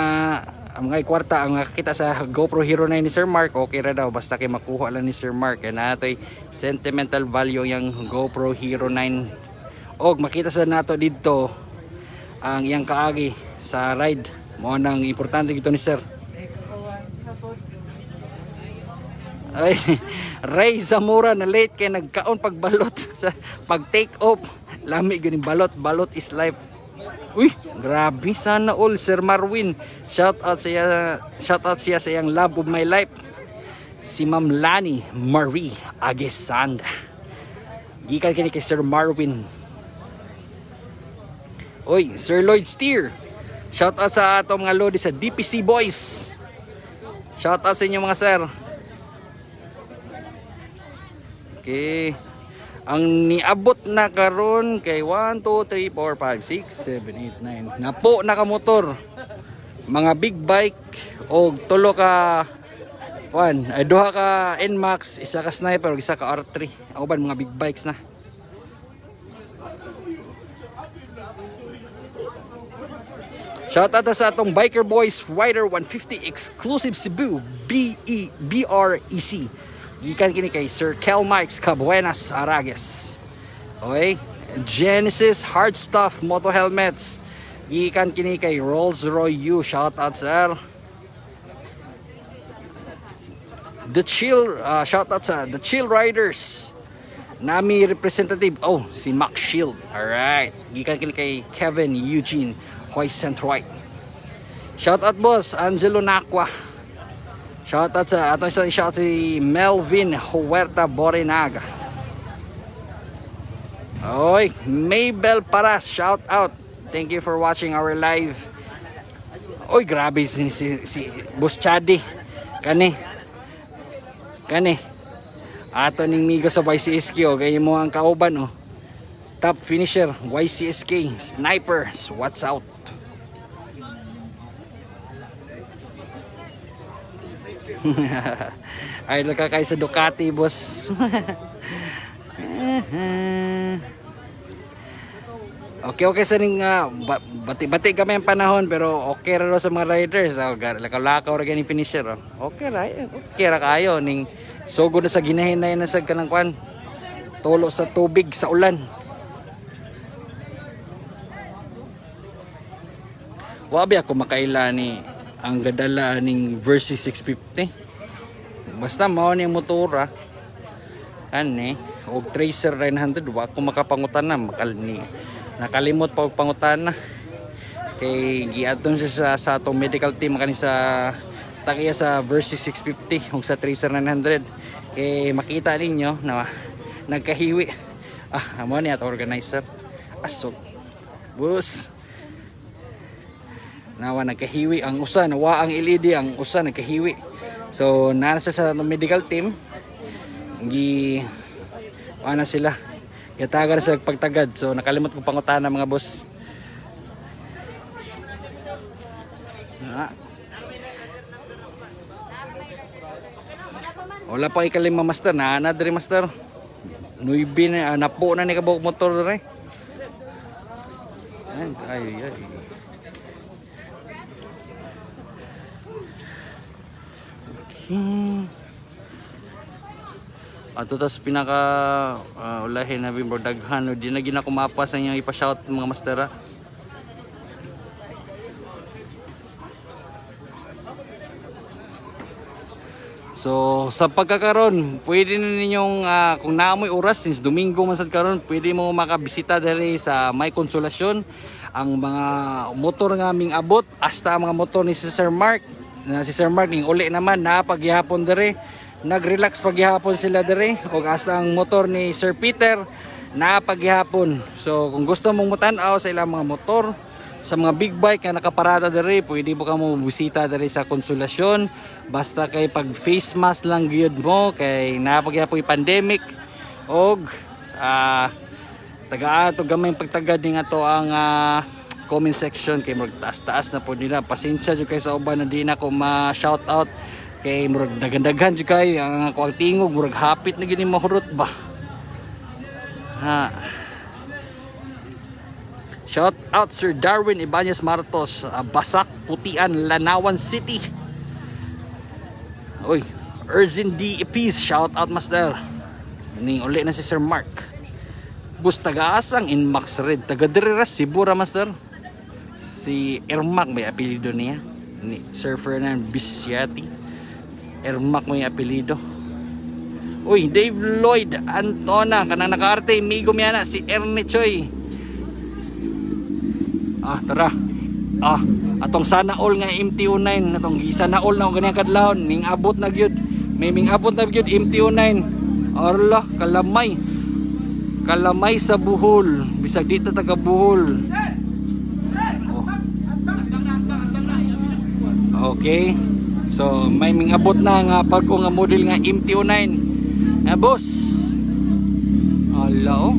S1: ang mga kwarta ang nakakita sa GoPro Hero 9 ni Sir Mark, okay ra daw basta kay makuha lang ni Sir Mark. Kaya natoy sentimental value yung GoPro Hero 9. Og makita sa nato dito ang iyang kaagi sa ride. Mo nang importante gito ni Sir. Ay, Ray Zamora na late kay nagkaon pagbalot sa pag take off. Lami gyud balot is life. Uy, grabe sana all Sir Marwin. Shout out siya sa iyang love of my life. Si Ma'am Lani Marie Agesanda. Gikan kini kay Sir Marvin. Oy, Sir Lloyd Steer. Shout out sa atong mga lodi sa DPC Boys. Shout out sa inyo mga sir. Okay. Ang niabot na karon kay 1, 2, 3, 4, 5, 6, 7, 8, 9. Napo na ka motor. Mga big bike o tulo ka duha ka NMAX, isa ka Sniper o isa ka R3. Ako ba mga big bikes na. Shoutout sa atong Biker Boys Rider 150 Exclusive Cebu BREC. Gikan kini kay Sir Kel Mikes Cabuenas Arages. Okay? Genesis Hard Stuff Moto Helmets. Gikan kini kay Rolls Royce U. Shoutout sir. The Chill, shoutout sa The Chill Riders. Nami representative, si Max Shield. Alright. Gikan kini kay Kevin Eugene Hoy Centroid. Shoutout boss Angelo Nakwa. Shoutout sa atong shout si Melvin Huerta Borinaga. Oy, Maybel Paras, shout out. Thank you for watching our live. Oy, grabe si Boss Chadi. Kani. Ato ning migo sa YCSK kay mo ang kauban Top finisher YCSK Snipers. What's out? Idol ka kay sa Ducati boss. Okay sa ning bati kami ang panahon pero okay ra sa mga riders. Lakaw ra gani finisher. Okay ra kayo ning sugod na sa ginahinay na sa kanang kwan. Tulo sa tubig sa ulan. Wabi ako makaila ni ang gadala ning Versys 650. Basta mao ni motora og Tracer 900 wa ko makapangutan na nakalimot pa og pangutan na kay giadton siya sa atong medical team kani sa takiya sa Versys 650 ug sa Tracer 900 kay makita ninyo na nagkahiwi amo ni ato organizer asok bus nawa nagkahiwi ang usa nawa ang LED ang usa nagkahiwi so nasa sa medical team ana sila yatagan sa pagtagad so nakalimot ko pangutana mga boss wala pa ikalima master na diri master nuibi na napo na ni kabuk motor diri ay ato tas pinaka ulahin na bimbo daghan di na gina kumapas ang yung ipa-shout mga mastera. So sa pagkakaron pwede na ninyong kung naamoy oras since Domingo man sad karon pwede mo makabisita diri sa May Konsolasyon ang mga motor nga aming abot hasta mga motor ni Sir Mark si Sir Mark ning uli naman na paghihapon diri nag-relax paghihapon sila diri og hasta ang motor ni Sir Peter na paghihapon so kung gusto mong mutan-aw sa ilang mga motor sa mga big bike nga nakaparada diri pwede mo ka mo bisita diri sa Konsolasyon basta kay pag face mask lang gyud mo kay napagyapoy pandemic og taga-ato gamay pagtagad ning ato ang comment section kay murag taas-taas na po nila pasensya jud kay sa uban na di na ko ma-shout out kay murag daghan-daghan jud kay ang ako ang tingog murag hapit na gini mahurot ba shout out Sir Darwin Ibanez Martos Basak Putian Lanawan City oy Erzin D. Epis shout out master ning uli na si Sir Mark bus taga-asang Inmax Red taga diri ra Cebu ra master si Ermac may apelyido niya ni Sir Fernand Bisiati Ermac may apelyido uy Dave Lloyd Antona kanang nakaarte migo miya na si Erne Choy tara atong sana all nga MTO9 atong sana all na ganyan kadlawon ning abot na gyud may ming abot na gyud MTO9 arla kalamay Kalamay sa Bohol, bisag dito taga Bohol. Oh. Okay. So may mingabot na nga bago nga model nga MT-09. Boss. Ala oh.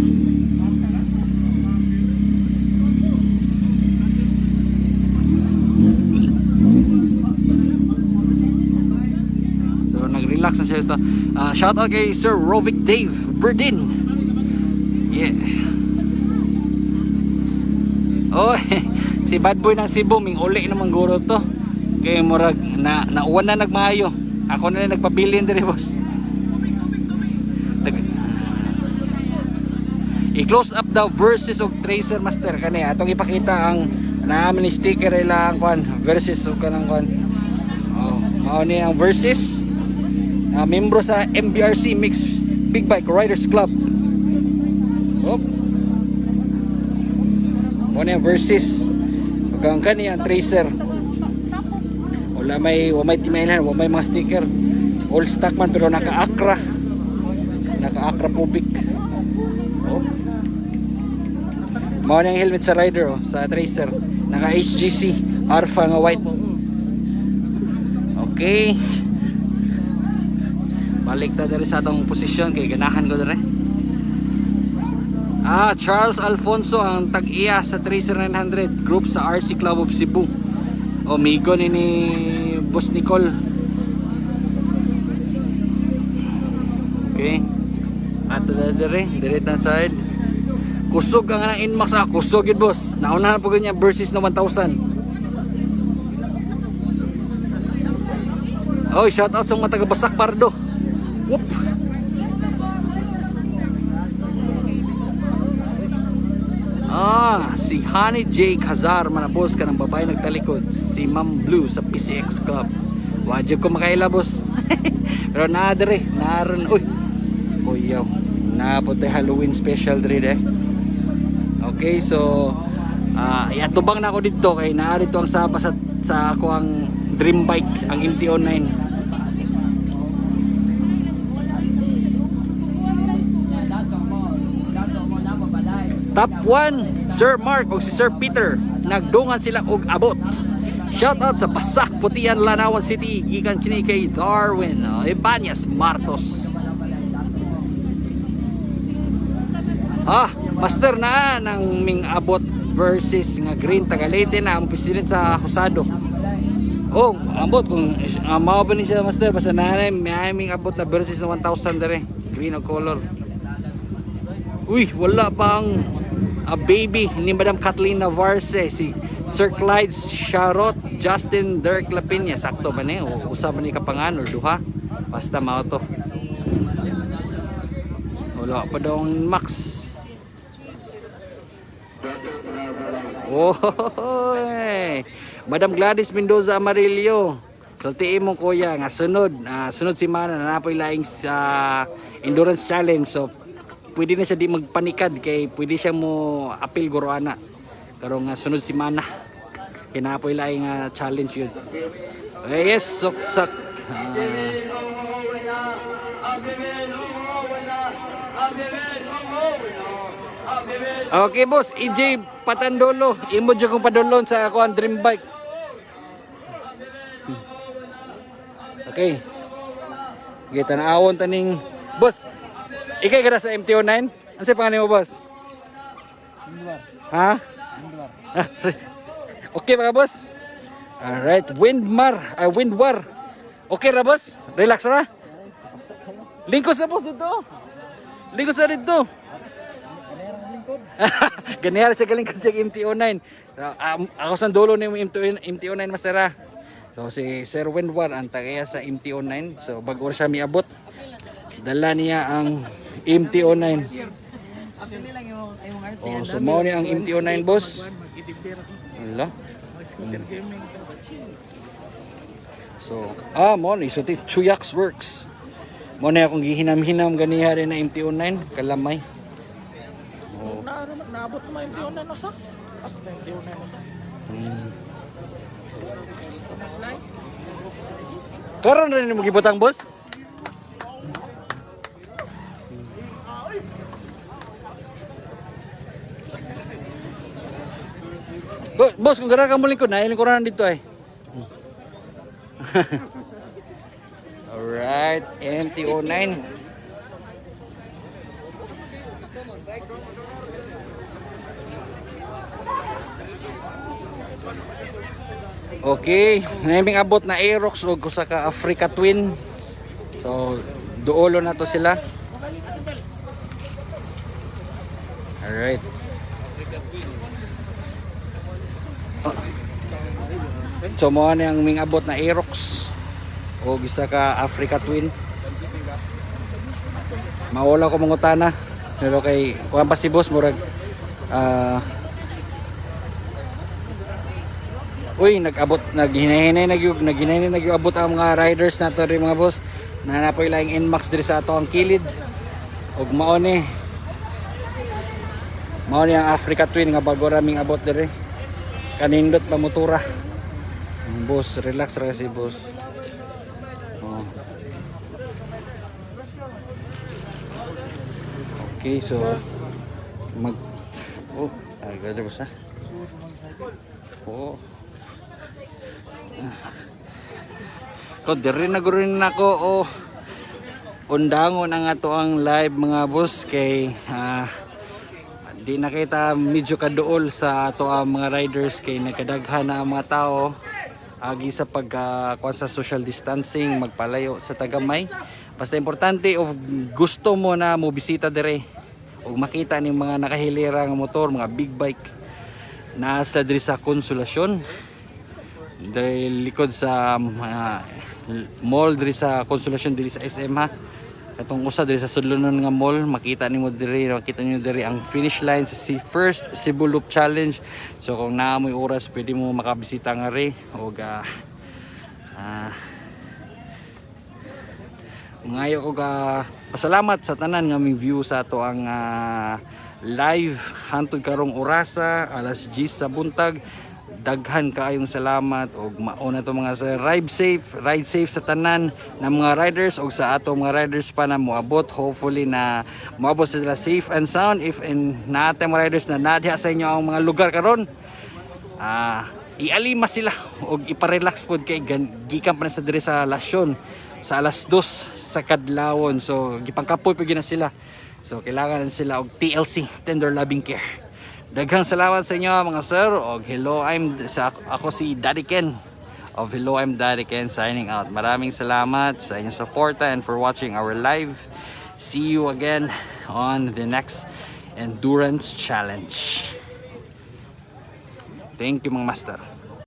S1: So nag-relax na siya ito. Shout out kay Sir Rovic Dave Berdin. Yeah. Oh, si bad boy ng Cebu ming uli naman guro to. Kay murag nauwan na nagmaayo. Ako na lang nagpabilin diri boss. I-close up the verses of Tracer Master kani atong ipakita ang naaman ni sticker ilang kwan verses og kanang kwan. Oh, mao ni ang verses. Membro sa MBRC Mix Big Bike Riders Club. Oh. Mao ni ang verses. Ug ang kani ang Tracer. Wala may timailhan, wala may mga sticker. All stock man pero naka-Acra Public. Oh. Mao nang helmet sa rider oh, sa Tracer. Naka HGC Alpha nga white. Okay. Balik ta diri sa atong posisyon kay ganahan ko diri. Charles Alfonso ang tag-iya sa Tracer 900 group sa RC Club of Cebu. Amigo ni Boss Nicole. Okay. Ato na dire tan side. Kusog ang nang Inmax kusog yun boss. Nauna na po ganyan versus na 1,000. Oh, shout out sa mga taga Basak Pardo. Whoop. Si Honey Jake Hazar manapos ka ng babae nagtalikod. Si Ma'am Blue sa PCX Club. Wadyo ko makaila boss. Pero naadre, naron. Uy. Kuyaw. Napunta Halloween special dre eh. Okay, so iatubang na ako dito kay naari to ang sapa sa ako ang dream bike, ang MT-09. Top 1, Sir Mark o si Sir Peter. Nagdungan sila og abot. Shout out sa Basak, Putian, Lanawan City. Gikan kini kay Darwin Ibanez Martos. Master na ng ming abot versus nga green Tagalete na ang president sa Husado. Oh, abot kung mao ba ni siya master basta na may ming abot na versus na 1,000 dere. Green o color. Uy, wala pang baby ni Madam Kathleen Navarse, si Sir Clyde Charot, Justin Dirk Lapinya. Sakto ba ni? O usa ba ni kapangan or duha? Basta mao to. Wala pa daw ang max. Oh, Madam Gladys Mendoza Amarillo. Sultiin mo kuya nga sunod si Mana na napoy laing sa endurance challenge. So pwede na siya di magpanikad kay pwede siya mo apil goroana. Karon nga sunod si Mana. Kinapoy laing challenge yun. Yes, suksak. Okay boss, EJ Patandolo, imo jud kong padulon sa ako ang dream bike. Okay. Kita na awon taning boss. Ikay kada sa MT-09? Ano pangalan mo boss? Windwar. Ha? Windwar. Okay mga boss? Alright, Windwar. Okay ra boss? Relax ra? Lingkos na boss dito. Lingkos na dito. Ganyan siya galing kasi MT-09. Ako sa dulo ni MT-09 masara. So si Sir Windwar ang tagaya sa MT-09. So bago siya miabot, dala niya ang MT-09. Oh, so mao ni ang MT-09 boss. Wala. So mo ni so Chuyax Works. Mo na akong gihinam-hinam ganiha rin na MT-09 kalamay. Oh.
S3: Naabot ko MT-09 na sa? Basta MT-09 na sa?
S1: Karon rin mo gibutang boss? Boss, kung gara ka mo lingkod, nailingkuran dito eh. Alright, MT-09. Okay, naming abot na Aerox o kusa ka Africa Twin. So, duolo na to sila. Alright. So, mo na yung ming abot na Aerox o gisa ka Africa Twin. Mawala ko mangutana. Pero kay kuha pa si boss murag uy, naghinahinay nagyabot ang mga riders nato rin mga boss. Nanapoy lang NMAX diri sa ato ang kilid. Ug mao ni ang Africa Twin nga bago raming abot diri. Kanindot pa motora. Boss, relax ra si boss. Oh. Okay, so ay ganda boss ha. Oh. Ko diri na gurin nako undangon ang ato ang live mga boss kay di nakita medyo kaduol sa ato ang mga riders kay nagkadaghan na ang mga tao agi sa pagkuan sa social distancing magpalayo sa tagamay. Basta importante of gusto mo na mo bisita dire ug makita ning mga nakahilera nga motor, mga big bike nasa diri sa Konsolasyon. Diri likod sa mall diri sa Konsolasyon diri sa SM ha. Katong usa diri sa sudlonon nga mall, makita niyo diri ang finish line sa first Cebu Loop Challenge. So kung naamoy oras pwede mo makabisita nga ri og ngayo ko pasalamat sa tanan nga may view sa ato ang live hantod karong orasa alas 10 sa buntag. Daghan kaayong salamat og mauna to mga sir. Ride safe sa tanan ng mga riders og sa ato mga riders pa na moabot. Hopefully na moabot sila safe and sound. If naate mga riders na nadya sa inyo ang mga lugar karon, ialima sila og iparelax pod kay gikan pa na sa diri sa lasyon sa alas 2 sa kadlawon. So gipangkapoy pud na sila. So kailangan sila og TLC, tender loving care. Daghang salamat sa inyo mga sir. Og hello, ako si Daddy Ken of Hello, I'm Daddy Ken signing out. Maraming salamat sa inyong suporta and for watching our live. See you again on the next Endurance Challenge. Thank you mga master.